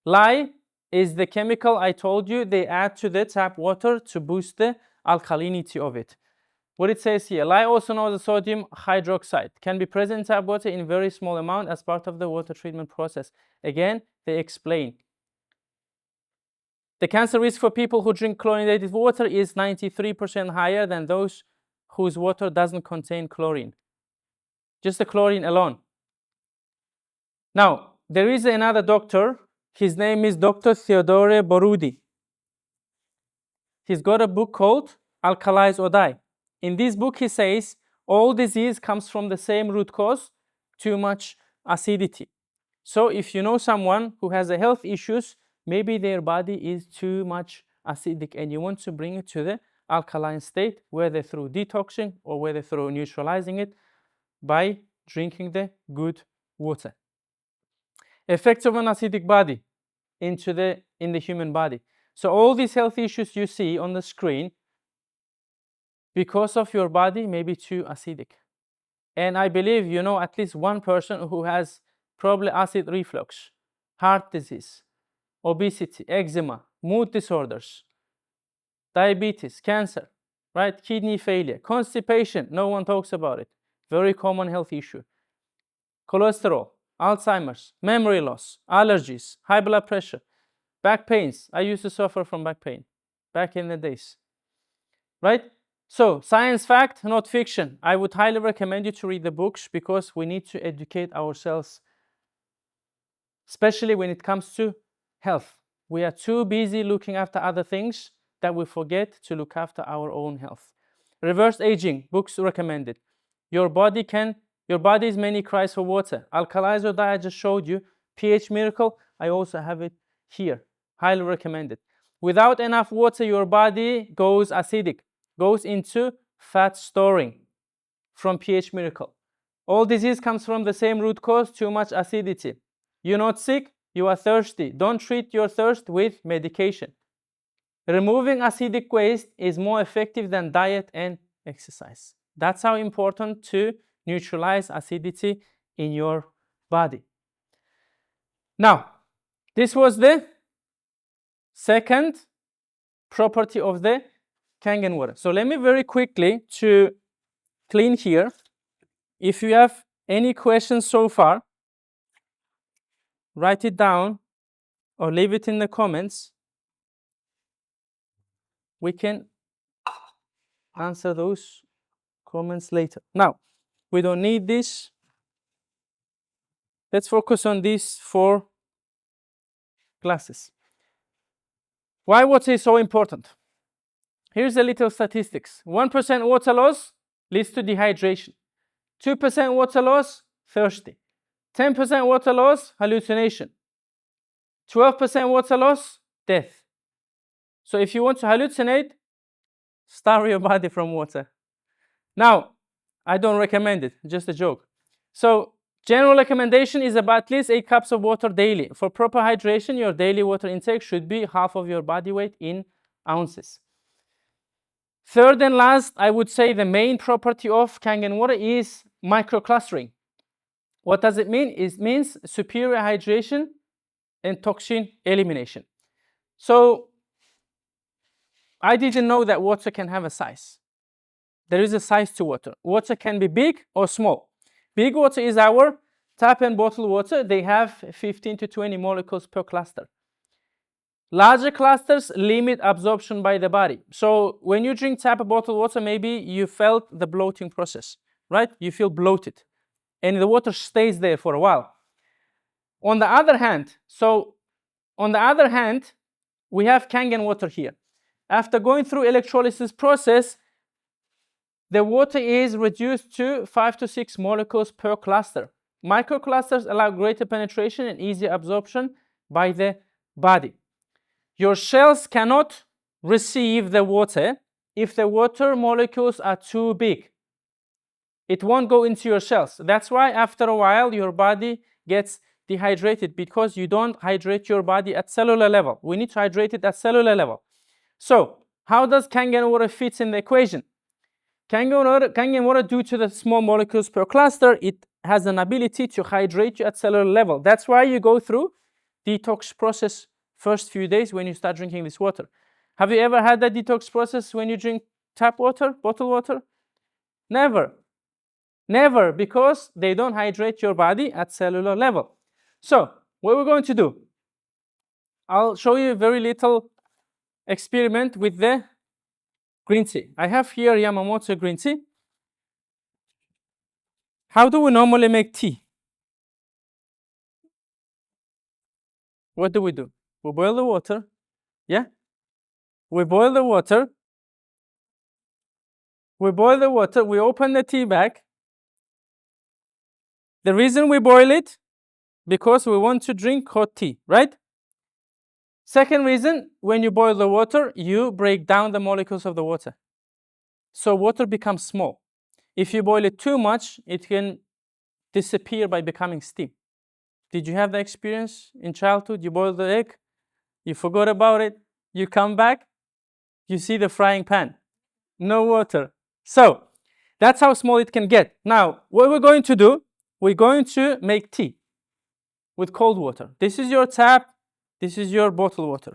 Lye is the chemical I told you they add to the tap water to boost the alkalinity of it. What it says here, lye, also known as sodium hydroxide, can be present in tap water in very small amount as part of the water treatment process. Again, they explain. The cancer risk for people who drink chlorinated water is 93% higher than those whose water doesn't contain chlorine. Just the chlorine alone. Now, there is another doctor. His name is Dr. Theodore Borudi. He's got a book called Alkalize or Die. In this book, he says all disease comes from the same root cause, too much acidity. So if you know someone who has a health issues, maybe their body is too much acidic and you want to bring it to the alkaline state, whether through detoxing or whether through neutralizing it by drinking the good water. Effects of an acidic body in the human body. So all these health issues you see on the screen, because of your body may be too acidic. And I believe you know at least one person who has probably acid reflux, heart disease, obesity, eczema, mood disorders, diabetes, cancer, right? Kidney failure, constipation, no one talks about it. Very common health issue. Cholesterol, Alzheimer's, memory loss, allergies, high blood pressure, back pains. I used to suffer from back pain back in the days, right? So, science fact, not fiction. I would highly recommend you to read the books because we need to educate ourselves, especially when it comes to health. We are too busy looking after other things that we forget to look after our own health. Reverse aging, books recommended. Your body's many cries for water. Alkalize or Die, I just showed you. pH Miracle, I also have it here. Highly recommended. Without enough water, your body goes acidic, goes into fat storing from pH Miracle. All disease comes from the same root cause, too much acidity. You're not sick, you are thirsty. Don't treat your thirst with medication. Removing acidic waste is more effective than diet and exercise. That's how important to neutralize acidity in your body. Now, this was the second property of the Kangen water. So let me very quickly to clean here. If you have any questions so far, write it down or leave it in the comments. We can answer those comments later. Now, we don't need this. Let's focus on these 4 glasses. Why water is so important? Here's a little statistics. 1% water loss leads to dehydration. 2% water loss, thirsty. 10% water loss, hallucination. 12% water loss, death. So if you want to hallucinate, starve your body from water. Now, I don't recommend it, just a joke. So general recommendation is about at least 8 cups of water daily. For proper hydration, your daily water intake should be half of your body weight in ounces. Third and last, I would say the main property of Kangen water is microclustering. What does it mean? It means superior hydration and toxin elimination. So I didn't know that water can have a size. There is a size to water. Water can be big or small. Big water is our tap and bottled water. They have 15 to 20 molecules per cluster. Larger clusters limit absorption by the body. So when you drink tap and bottled water, maybe you felt the bloating process, right? You feel bloated, and the water stays there for a while. On the other hand, we have Kangen water here. After going through electrolysis process, the water is reduced to 5 to 6 molecules per cluster. Microclusters allow greater penetration and easier absorption by the body. Your cells cannot receive the water if the water molecules are too big. It won't go into your cells. That's why after a while your body gets dehydrated, because you don't hydrate your body at cellular level. We need to hydrate it at cellular level. So how does Kangen water fit in the equation? Kangen water, due to the small molecules per cluster, it has an ability to hydrate you at cellular level. That's why you go through detox process first few days when you start drinking this water. Have you ever had that detox process when you drink tap water, bottled water? Never. Never, because they don't hydrate your body at cellular level. So what we're going to do, I'll show you a very little experiment with the green tea. I have here Yamamoto green tea. How do we normally make tea? What do? We boil the water. Yeah? We boil the water. We open the tea bag. The reason we boil it, because we want to drink hot tea, right? Second reason, when you boil the water, you break down the molecules of the water. So water becomes small. If you boil it too much, it can disappear by becoming steam. Did you have the experience in childhood? You boil the egg, you forgot about it, you come back, you see the frying pan, no water. So that's how small it can get. Now, what we're going to do, we're going to make tea with cold water. This is your tap, this is your bottled water.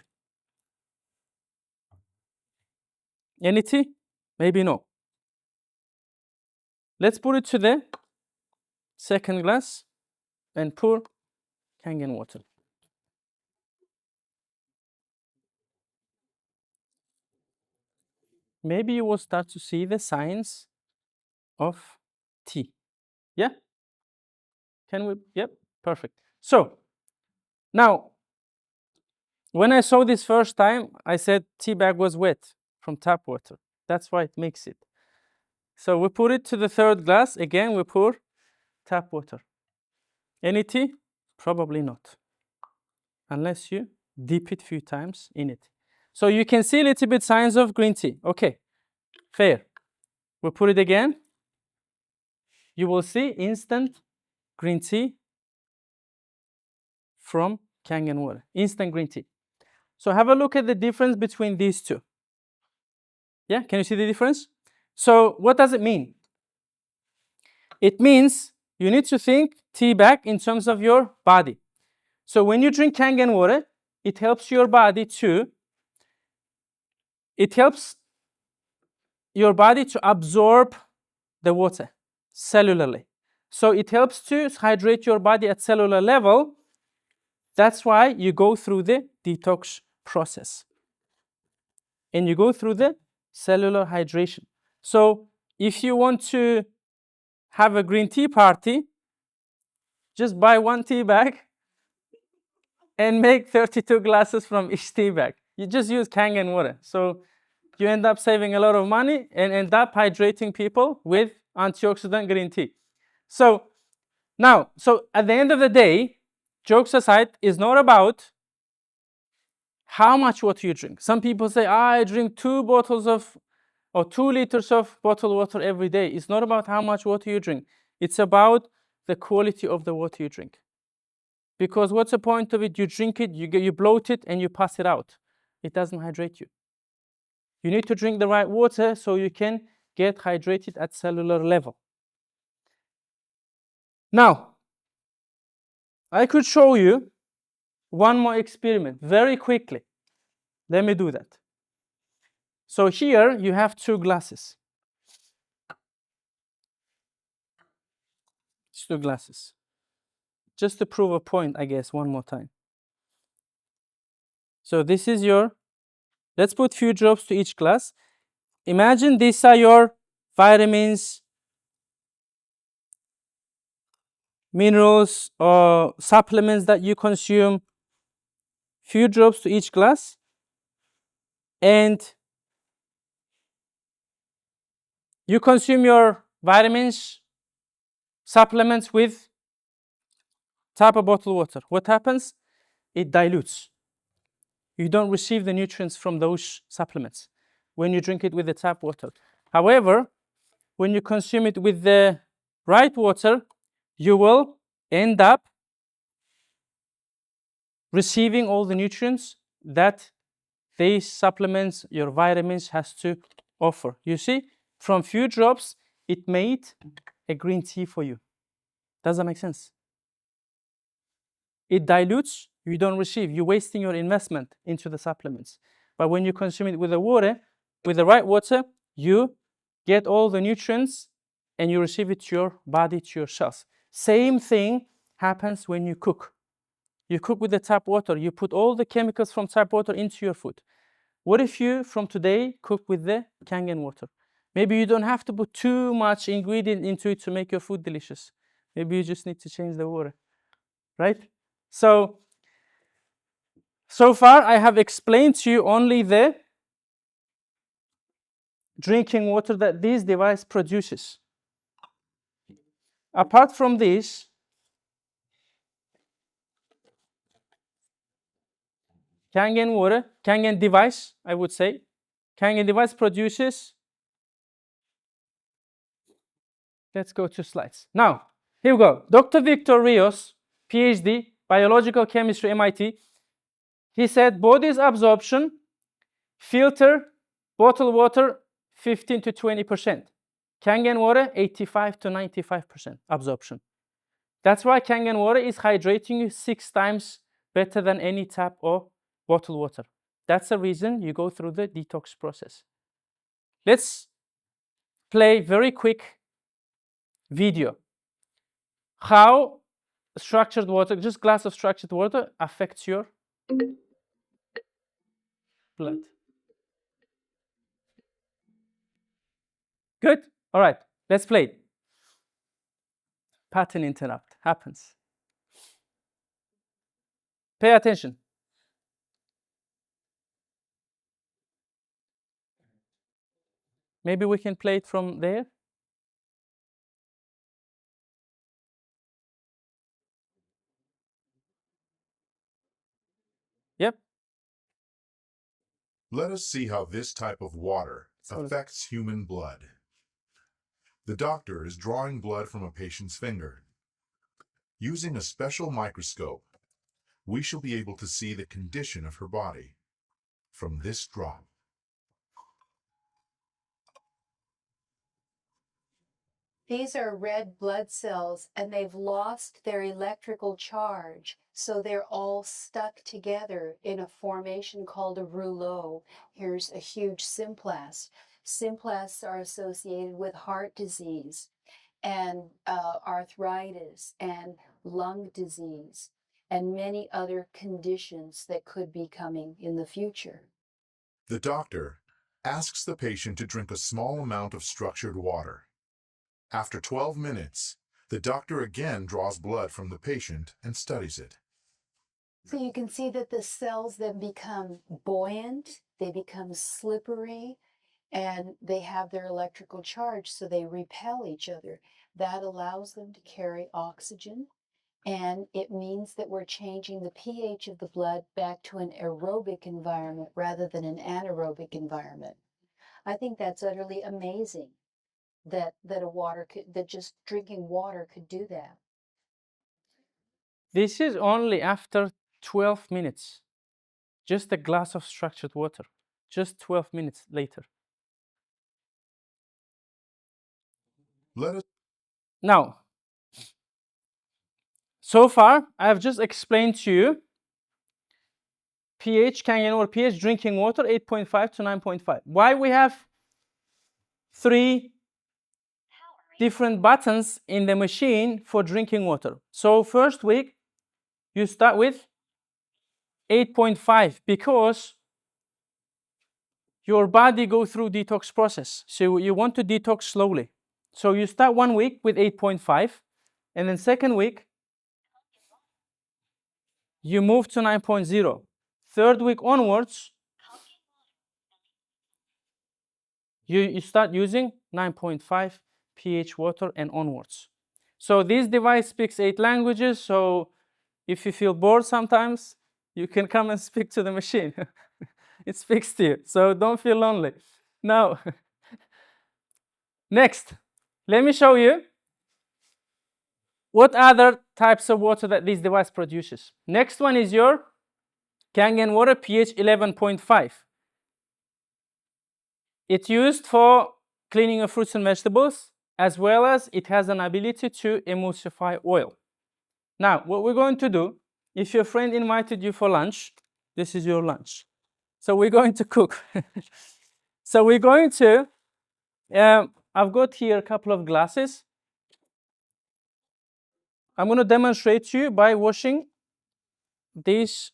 Any tea? Maybe no. Let's put it to the second glass and pour Kangen water. Maybe you will start to see the signs of tea. Yeah? Can we? Yep, perfect. So now, when I saw this first time, I said tea bag was wet from tap water. That's why it makes it. So we put it to the third glass. Again, we pour tap water. Any tea? Probably not, unless you dip it a few times in it. So you can see a little bit signs of green tea. Okay, fair. We put it again. You will see instant green tea from Kangen water. Instant green tea. So have a look at the difference between these two. Yeah, can you see the difference? So what does it mean? It means you need to think tea bag in terms of your body. So when you drink Kangen water, it helps your body to absorb the water cellularly. So it helps to hydrate your body at cellular level. That's why you go through the detox process. And you go through the cellular hydration. So if you want to have a green tea party, just buy one tea bag and make 32 glasses from each tea bag. You just use Kangen water. So you end up saving a lot of money and end up hydrating people with antioxidant green tea. So now, at the end of the day, jokes aside, is not about how much water you drink. Some people say, I drink 2 liters of bottled water every day. It's not about how much water you drink. It's about the quality of the water you drink. Because what's the point of it? You drink it, you bloat it, and you pass it out. It doesn't hydrate you. You need to drink the right water so you can get hydrated at cellular level. Now, I could show you one more experiment very quickly. Let me do that. So here you have 2 glasses. It's 2 glasses. Just to prove a point, I guess, one more time. So this is your, let's put few drops to each glass. Imagine these are your vitamins, minerals, or supplements that you consume. Few drops to each glass. And you consume your vitamins, supplements with tap of bottled water. What happens? It dilutes. You don't receive the nutrients from those supplements when you drink it with the tap water. However, when you consume it with the right water, you will end up receiving all the nutrients that these supplements, your vitamins, has to offer. You see, from few drops, it made a green tea for you. Does that make sense? It dilutes, you don't receive. You're wasting your investment into the supplements. But when you consume it with the water, with the right water, you get all the nutrients and you receive it to your body, to your cells. Same thing happens when you cook. You cook with the tap water. You put all the chemicals from tap water into your food. What if you, from today, cook with the Kangen water? Maybe you don't have to put too much ingredient into it to make your food delicious. Maybe you just need to change the water, right? So far I have explained to you only the drinking water that this device produces. Apart from this, Kangen water, Kangen device, I would say, Kangen device produces, let's go to slides. Now, here we go. Dr. Victor Rios, PhD, biological chemistry, MIT, he said body's absorption, filter, bottled water, 15 to 20%. Kangen water, 85 to 95% absorption. That's why Kangen water is hydrating you 6 times better than any tap or bottled water. That's the reason you go through the detox process. Let's play very quick video. How structured water, just glass of structured water, affects your blood. Good? All right, let's play. Pattern interrupt happens. Pay attention. Maybe we can play it from there. Yep. Let us see how this type of water affects human blood. The doctor is drawing blood from a patient's finger. Using a special microscope, we shall be able to see the condition of her body from this drop. These are red blood cells, and they've lost their electrical charge, so they're all stuck together in a formation called a rouleau. Here's a huge symplast. Symplasts are associated with heart disease and arthritis and lung disease and many other conditions that could be coming in the future. The doctor asks the patient to drink a small amount of structured water. After 12 minutes, the doctor again draws blood from the patient and studies it. So you can see that the cells then become buoyant, they become slippery, and they have their electrical charge, so they repel each other. That allows them to carry oxygen, and it means that we're changing the pH of the blood back to an aerobic environment rather than an anaerobic environment. I think that's utterly amazing that just drinking water could do that. This is only after 12 minutes. Just a glass of structured water. Just 12 minutes later. Now, so far, I have just explained to you pH, Kangen water pH, drinking water, 8.5 to 9.5. Why we have 3 different buttons in the machine for drinking water? So first week, you start with 8.5 because your body go through detox process. So you want to detox slowly. So you start 1 week with 8.5, and then second week, you move to 9.0. Third week onwards, you start using 9.5 pH water and onwards. So this device speaks 8 languages, so if you feel bored sometimes, you can come and speak to the machine. It speaks to you, so don't feel lonely. Now, next, let me show you what other types of water that this device produces. Next one is your Kangen water pH 11.5. It's used for cleaning of fruits and vegetables, as well as it has an ability to emulsify oil. Now, what we're going to do, if your friend invited you for lunch, this is your lunch. So we're going to cook. So we're going to, I've got here a couple of glasses. I'm going to demonstrate to you by washing these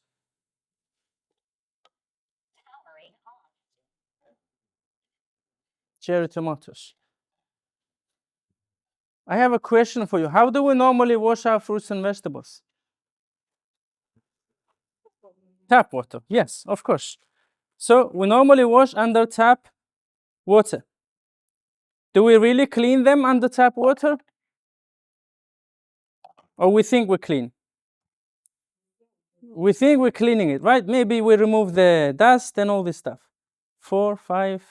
cherry tomatoes. I have a question for you. How do we normally wash our fruits and vegetables? Tap water. Yes, of course. So we normally wash under tap water. Do we really clean them under tap water? Or we think we're clean? We think we're cleaning it, right? Maybe we remove the dust and all this stuff. 4, 5,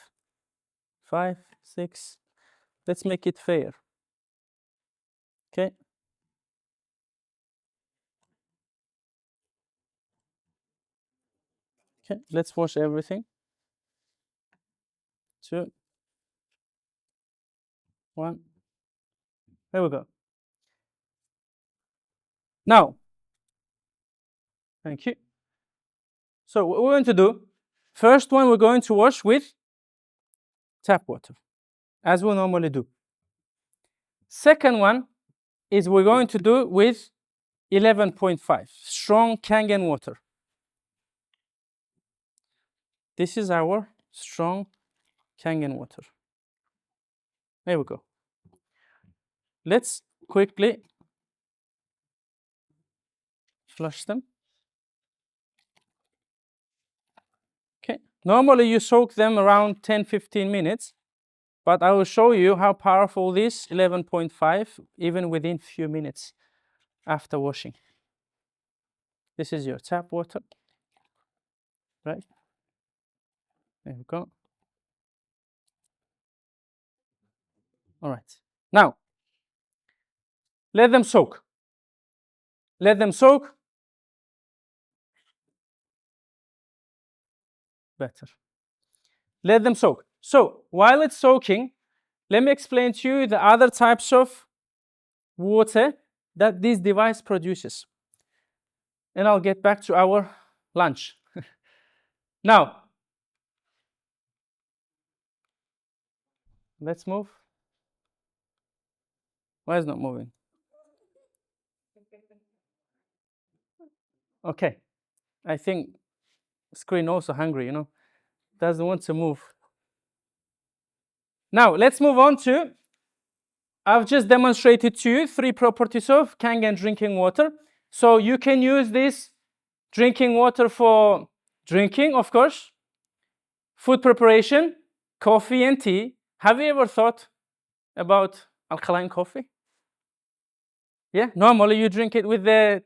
5, 6. Let's make it fair. Okay. Okay, let's wash everything. 2, 1. There we go. Now, thank you. So what we're going to do, first one we're going to wash with tap water, as we normally do. Second one is we're going to do with 11.5, strong Kangen water. This is our strong Kangen water. There we go. Let's quickly flush them. Okay. Normally you soak them around 10-15 minutes, but I will show you how powerful this 11.5 even within few minutes after washing. This is your tap water, right? There we go. All right. Now, let them soak. Let them soak. Better. Let them soak. So, while it's soaking, let me explain to you the other types of water that this device produces. And I'll get back to our lunch. Now, let's move. Why is it not moving? Okay. I think screen also hungry, doesn't want to move. Now, let's move on to, I've just demonstrated to you 3 properties of Kangen drinking water. So you can use this drinking water for drinking, of course, food preparation, coffee and tea. Have you ever thought about alkaline coffee? Yeah, normally you drink it with the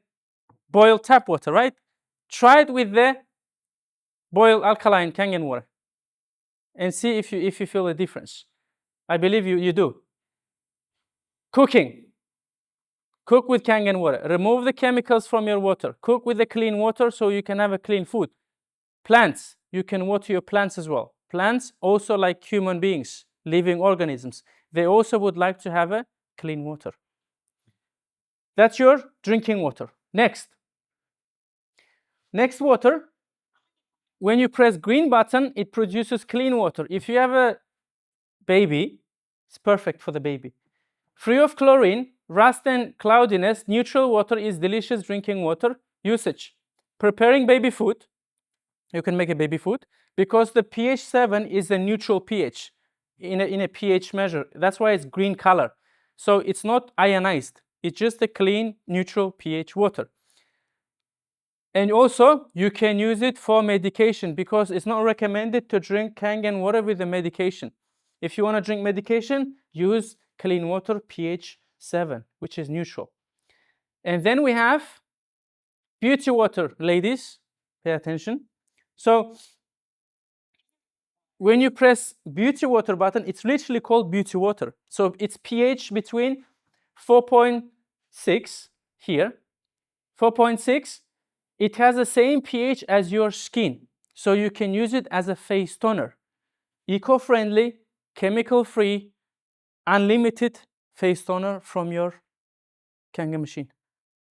boiled tap water, right? Try it with the boiled alkaline Kangen water and see if you feel a difference. I believe you do. Cooking. Cook with Kangen water. Remove the chemicals from your water. Cook with the clean water so you can have a clean food. Plants. You can water your plants as well. Plants, also like human beings, living organisms, they also would like to have a clean water. That's your drinking water. Next water when you press green button, it produces clean water. If you have a baby, it's perfect for the baby. Free of chlorine, rust and cloudiness, neutral water is delicious drinking water. Usage. Preparing baby food. You can make a baby food because the pH 7 is a neutral pH in a pH measure. That's why it's green color. So it's not ionized. It's just a clean, neutral pH water. And also, you can use it for medication because it's not recommended to drink Kangen water with the medication. If you want to drink medication, use clean water pH 7, which is neutral. And then we have beauty water, ladies. Pay attention. So when you press beauty water button, it's literally called beauty water. So it's pH between 4.6 here, 4.6. It has the same pH as your skin. So you can use it as a face toner. Eco-friendly, chemical-free, unlimited face toner from your Kangen machine.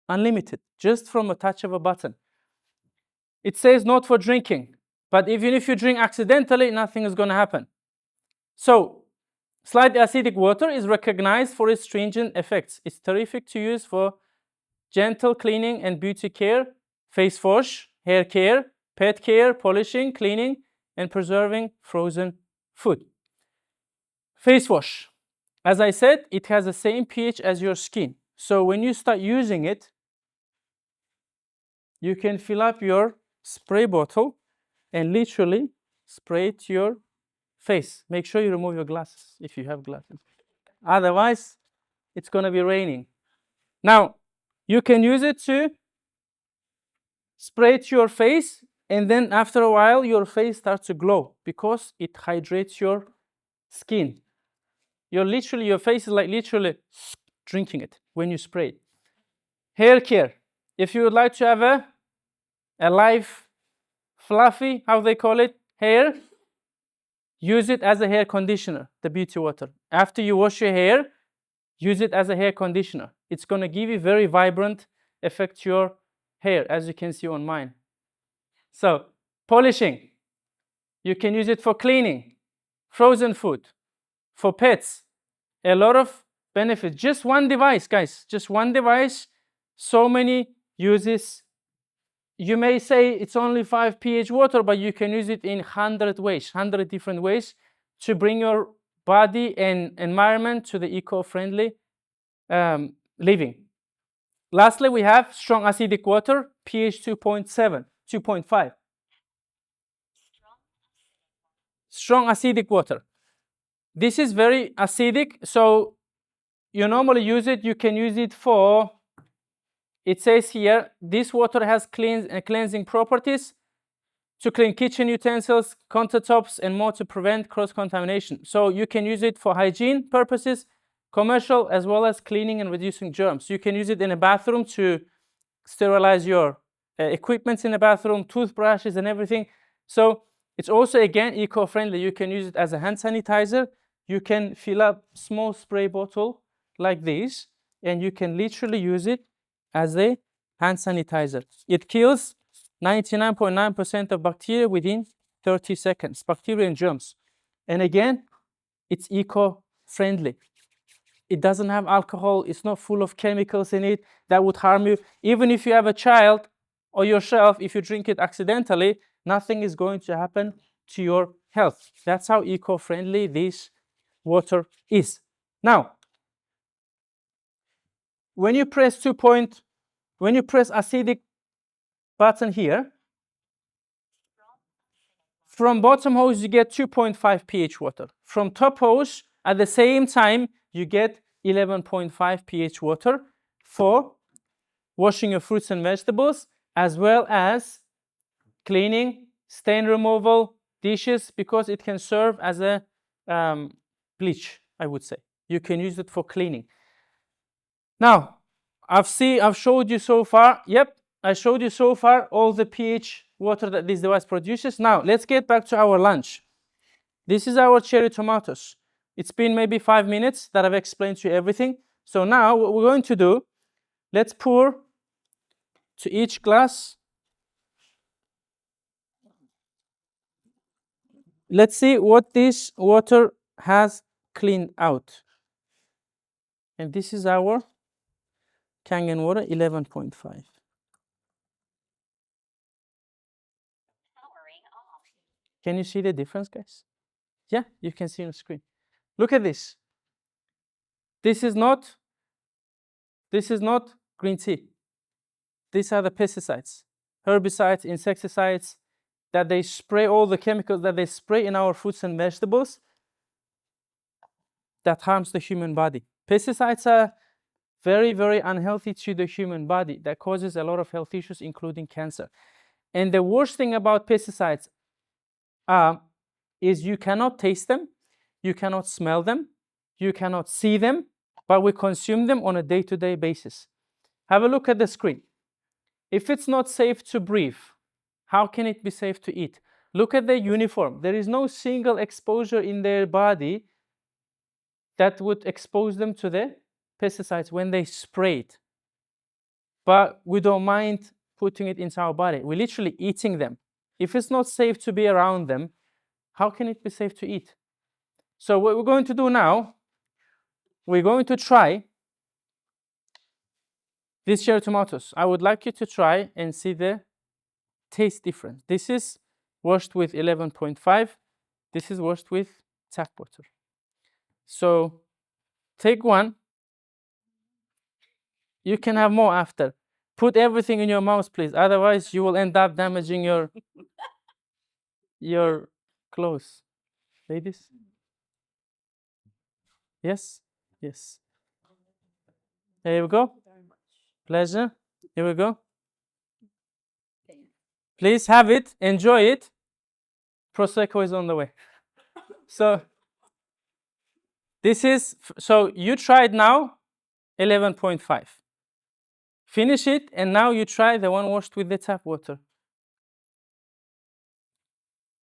Unlimited, just from a touch of a button. It says not for drinking, but even if you drink accidentally, nothing is going to happen. So, slightly acidic water is recognized for its stringent effects. It's terrific to use for gentle cleaning and beauty care, face wash, hair care, pet care, polishing, cleaning, and preserving frozen food. Face wash. As I said, it has the same pH as your skin. So when you start using it, you can fill up your spray bottle and literally spray it to your face. Make sure you remove your glasses if you have glasses. Otherwise, it's going to be raining. Now, you can use it to spray it to your face, and then after a while, your face starts to glow because it hydrates your skin. Your face is like literally drinking it when you spray it. Hair care. If you would like to have a live, fluffy, how they call it, hair, use it as a hair conditioner, the beauty water. After you wash your hair, use it as a hair conditioner. It's going to give you very vibrant effect to your hair, as you can see on mine. So, polishing. You can use it for cleaning, frozen food, for pets. A lot of benefits. Just one device, guys. Just one device. So many uses. You may say it's only 5 pH water, but you can use it in 100 ways, 100 different ways to bring your body and environment to the eco-friendly living. Lastly, we have strong acidic water, pH 2.7, 2.5. Strong acidic water. This is very acidic, so you normally use it. You can use it for, it says here, this water has cleansing properties to clean kitchen utensils, countertops, and more to prevent cross-contamination. So you can use it for hygiene purposes, commercial, as well as cleaning and reducing germs. You can use it in a bathroom to sterilize your equipment in a bathroom, toothbrushes and everything. So it's also, again, eco-friendly. You can use it as a hand sanitizer. You can fill up small spray bottle like this, and you can literally use it as a hand sanitizer. It kills 99.9% of bacteria within 30 seconds, bacteria and germs. And again, it's eco-friendly. It doesn't have alcohol. It's not full of chemicals in it that would harm you. Even if you have a child or yourself, if you drink it accidentally, nothing is going to happen to your health. That's how eco-friendly this water is. Now, when you press acidic button here, from bottom hose you get 2.5 pH water. From top hose, at the same time, you get 11.5 pH water for washing your fruits and vegetables, as well as cleaning, stain removal, dishes, because it can serve as a bleach, I would say. You can use it for cleaning. Now, I've showed you so far. Yep, I showed you so far all the pH water that this device produces. Now, let's get back to our lunch. This is our cherry tomatoes. It's been maybe 5 minutes that I've explained to you everything. So now what we're going to do, let's pour to each glass let's see what this water has cleaned out. And this is our Kangen Water 11.5. Can you see the difference, guys? Yeah, you can see on the screen. Look at this. This is not green tea. These are the pesticides, herbicides, insecticides that they spray, all the chemicals that they spray in our fruits and vegetables that harms the human body. Pesticides are very, very unhealthy to the human body. That causes a lot of health issues, including cancer. And the worst thing about pesticides is you cannot taste them, you cannot smell them, you cannot see them, but we consume them on a day-to-day basis. Have a look at the screen. If it's not safe to breathe, how can it be safe to eat? Look at their uniform. There is no single exposure in their body that would expose them to the pesticides when they spray it. But we don't mind putting it into our body. We're literally eating them. If it's not safe to be around them, how can it be safe to eat? So what we're going to do now, we're going to try these cherry tomatoes. I would like you to try and see the taste difference. This is washed with 11.5. This is washed with tap water. So take one. You can have more after. Put everything in your mouth, please. Otherwise, you will end up damaging your clothes. Ladies? Yes? Yes. There we go. Pleasure. Here we go. Please have it. Enjoy it. Prosecco is on the way. So this is, so you tried now 11.5. Finish it, and now you try the one washed with the tap water.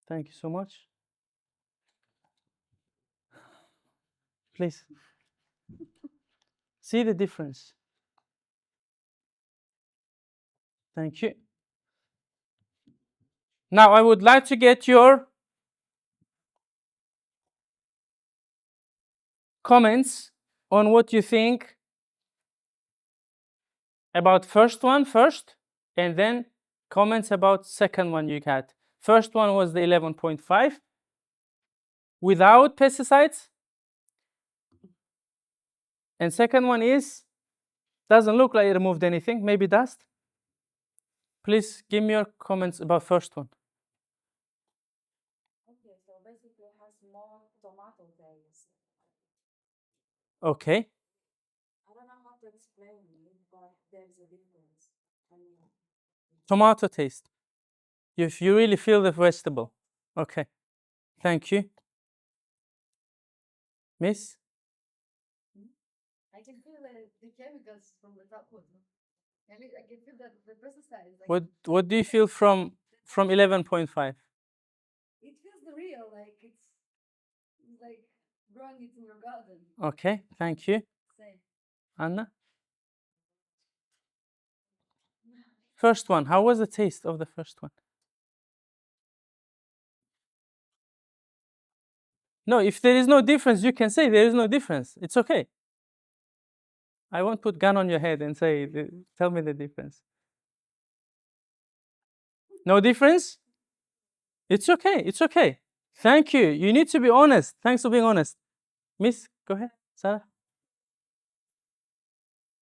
Thank you so much. Please. See the difference. Thank you. Now I would like to get your comments on what you think about first one first, and then comments about second one you had. First one was the 11.5 without pesticides, and second one is doesn't look like it removed anything, maybe dust. Please give me your comments about first one. Okay, so basically it has more tomato taste. Okay. I don't know how to explain it, but there's a difference. I mean, Tomato taste. If you really feel the vegetable. Okay. Thank you. Miss? I can feel the chemicals from the tap water. I can feel that the pesticides. What do you feel from 11.5? It feels real, like it's like growing it in your garden. Okay, thank you. Same. Anna? First one, how was the taste of the first one? No, if there is no difference, you can say there is no difference. It's okay. I won't put gun on your head and say, tell me the difference. No difference? It's okay, it's okay. Thank you. You need to be honest. Thanks for being honest. Miss, go ahead. Sarah?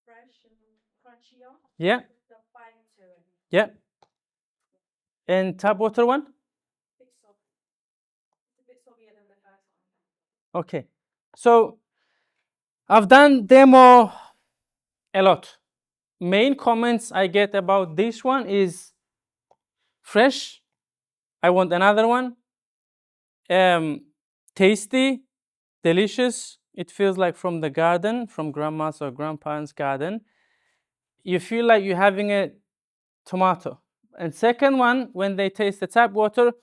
fresh and crunchier. Yeah, With the bite to it. yeah. And tap water one? Bit soft. It's a bit soggier than the first one. Okay. So I've done demo a lot. Main comments I get about this one is fresh. I want another one. Tasty, delicious. It feels like from the garden, from grandma's or grandpa's garden. You feel like you're having a tomato. And second one, when they taste the tap water,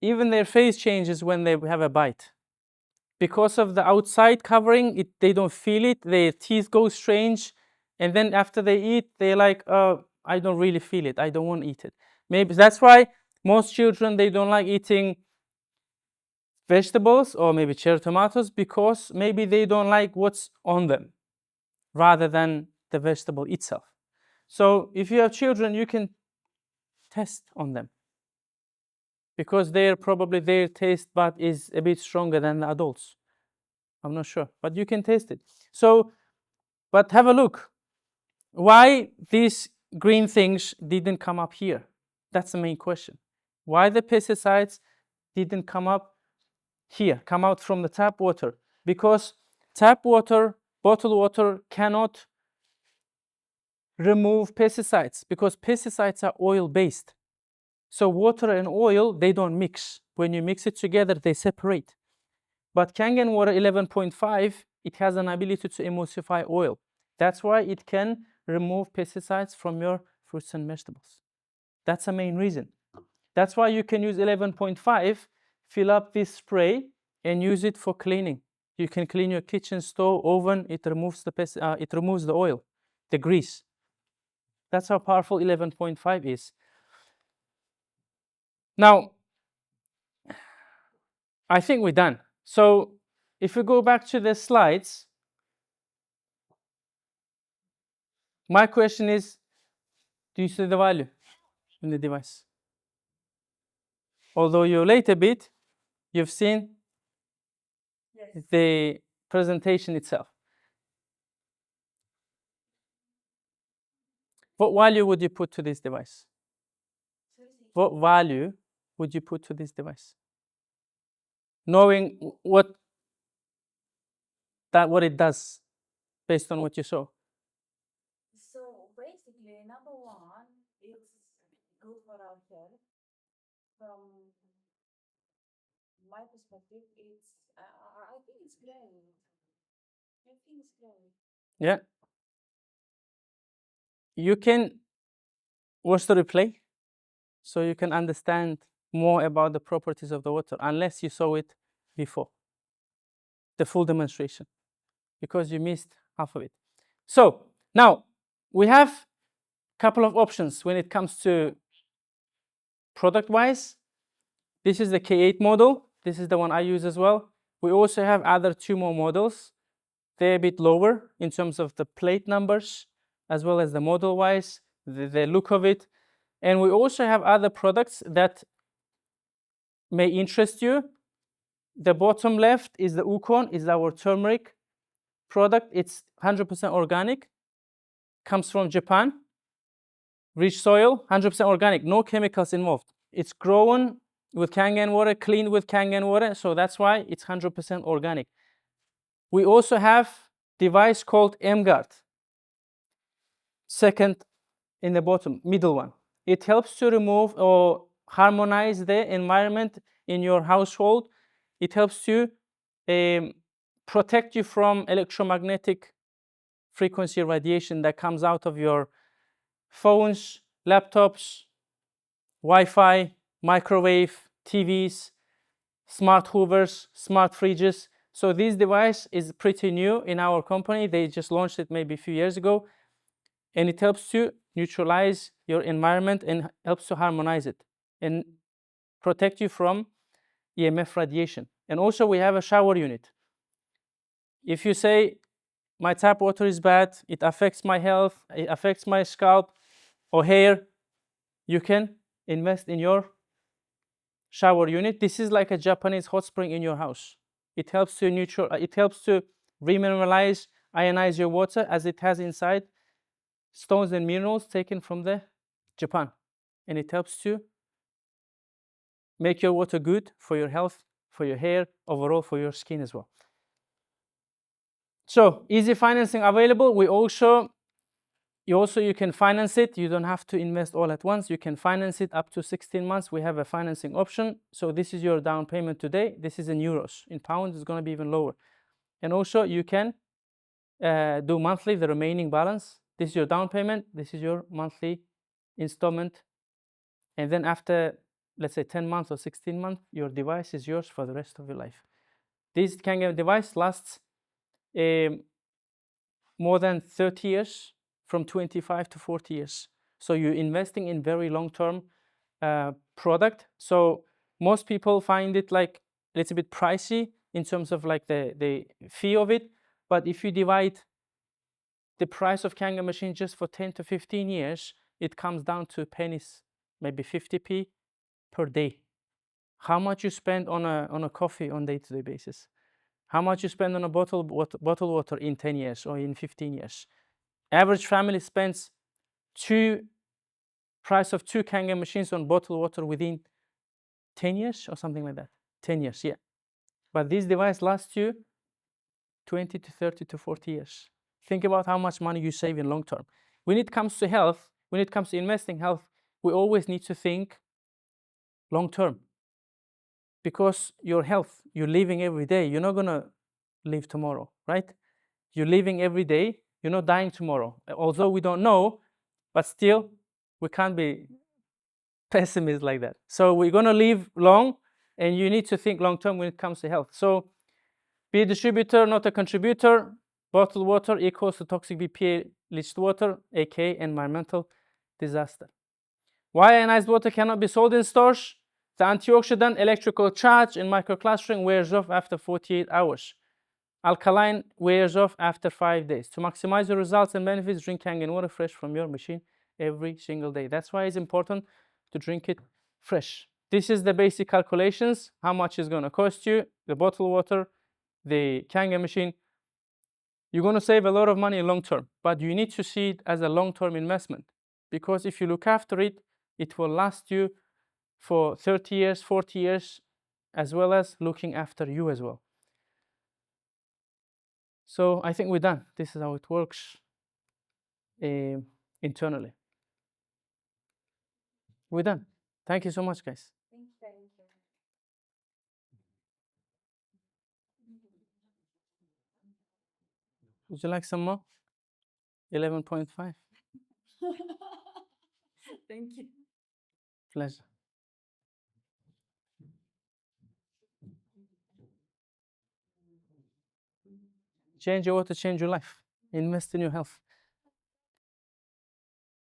even their face changes when they have a bite. Because of the outside covering, they don't feel it. Their teeth go strange. And then after they eat, they're like, I don't really feel it. I don't want to eat it. Maybe that's why most children, they don't like eating vegetables or maybe cherry tomatoes because maybe they don't like what's on them rather than the vegetable itself. So if you have children, you can test on them because probably their taste bud is a bit stronger than the adults. I'm not sure, but you can taste it. So, but have a look. Why these green things didn't come up here? That's the main question. Why the pesticides didn't come up here, come out from the tap water? Because tap water, bottled water cannot remove pesticides because pesticides are oil-based. So water and oil, they don't mix. When you mix it together, they separate. But Kangen Water 11.5, it has an ability to emulsify oil. That's why it can remove pesticides from your fruits and vegetables. That's the main reason. That's why you can use 11.5, fill up this spray, and use it for cleaning. You can clean your kitchen, stove, oven. It removes the oil, the grease. That's how powerful 11.5 is. Now, I think we're done. So if we go back to the slides, my question is, do you see the value in the device? Although you're late a bit, you've seen the presentation itself. What value would you put to this device? What value would you put to this device? Knowing what it does based on what you saw. So basically, number one, it's good for our health. From my perspective, I think it's great. I think it's great. Yeah. You can watch the replay so you can understand more about the properties of the water unless you saw it before, the full demonstration, because you missed half of it. So now we have a couple of options when it comes to product-wise. This is the K8 model. This is the one I use as well. We also have other 2 more models. They're a bit lower in terms of the plate numbers, as well as the model-wise, the look of it. And we also have other products that may interest you. The bottom left is the Ukon, is our turmeric product. It's 100% organic, comes from Japan. Rich soil, 100% organic, no chemicals involved. It's grown with Kangen water, cleaned with Kangen water, so that's why it's 100% organic. We also have a device called MGuard, second in the bottom, middle one. It helps to remove or harmonize the environment in your household. It helps to protect you from electromagnetic frequency radiation that comes out of your phones, laptops, Wi-Fi, microwave, TVs, smart hoovers, smart fridges. So this device is pretty new in our company. They just launched it maybe a few years ago. And it helps to neutralize your environment and helps to harmonize it and protect you from EMF radiation. And also we have a shower unit. If you say, my tap water is bad, it affects my health, it affects my scalp or hair, you can invest in your shower unit. This is like a Japanese hot spring in your house. It helps to remineralize, ionize your water, as it has inside stones and minerals taken from Japan. And it helps to make your water good for your health, for your hair, overall for your skin as well. So easy financing available. You can finance it. You don't have to invest all at once. You can finance it up to 16 months. We have a financing option. So this is your down payment today. This is in euros. In pounds, it's going to be even lower. And also you can do monthly, the remaining balance. This is your down payment. This is your monthly installment. And then after, let's say 10 months or 16 months, your device is yours for the rest of your life. This Kangen device lasts more than 30 years, from 25 to 40 years. So you're investing in very long-term product. So most people find it like a little bit pricey in terms of like the fee of it. But if you divide the price of Kangen machine just for 10 to 15 years, it comes down to pennies, maybe 50p per day. How much you spend on a coffee on day-to-day basis? How much you spend on a bottled water in 10 years or in 15 years? Average family spends price of 2 Kangen machines on bottled water within 10 years or something like that. 10 years, yeah. But this device lasts you 20 to 30 to 40 years. Think about how much money you save in long term. When it comes to health, when it comes to investing health, we always need to think long term. Because your health, you're living every day. You're not going to live tomorrow, right? You're living every day. You're not dying tomorrow. Although we don't know, but still, we can't be pessimists like that. So we're going to live long, and you need to think long term when it comes to health. So be a distributor, not a contributor. Bottled water equals to toxic BPA leached water, aka environmental disaster. Why ionized water cannot be sold in stores? The antioxidant electrical charge in microclustering wears off after 48 hours. Alkaline wears off after 5 days. To maximize your results and benefits, drink Kangen water fresh from your machine every single day. That's why it's important to drink it fresh. This is the basic calculations, how much it's going to cost you, the bottled water, the Kangen machine. You're going to save a lot of money long term, but you need to see it as a long-term investment, because if you look after it, it will last you for 30 years, 40 years, as well as looking after you as well. So I think we're done. This is how it works internally. We're done. Thank you so much, guys. Thank you. Would you like some more? 11.5. Thank you. Pleasure. Change your water, change your life. Invest in your health.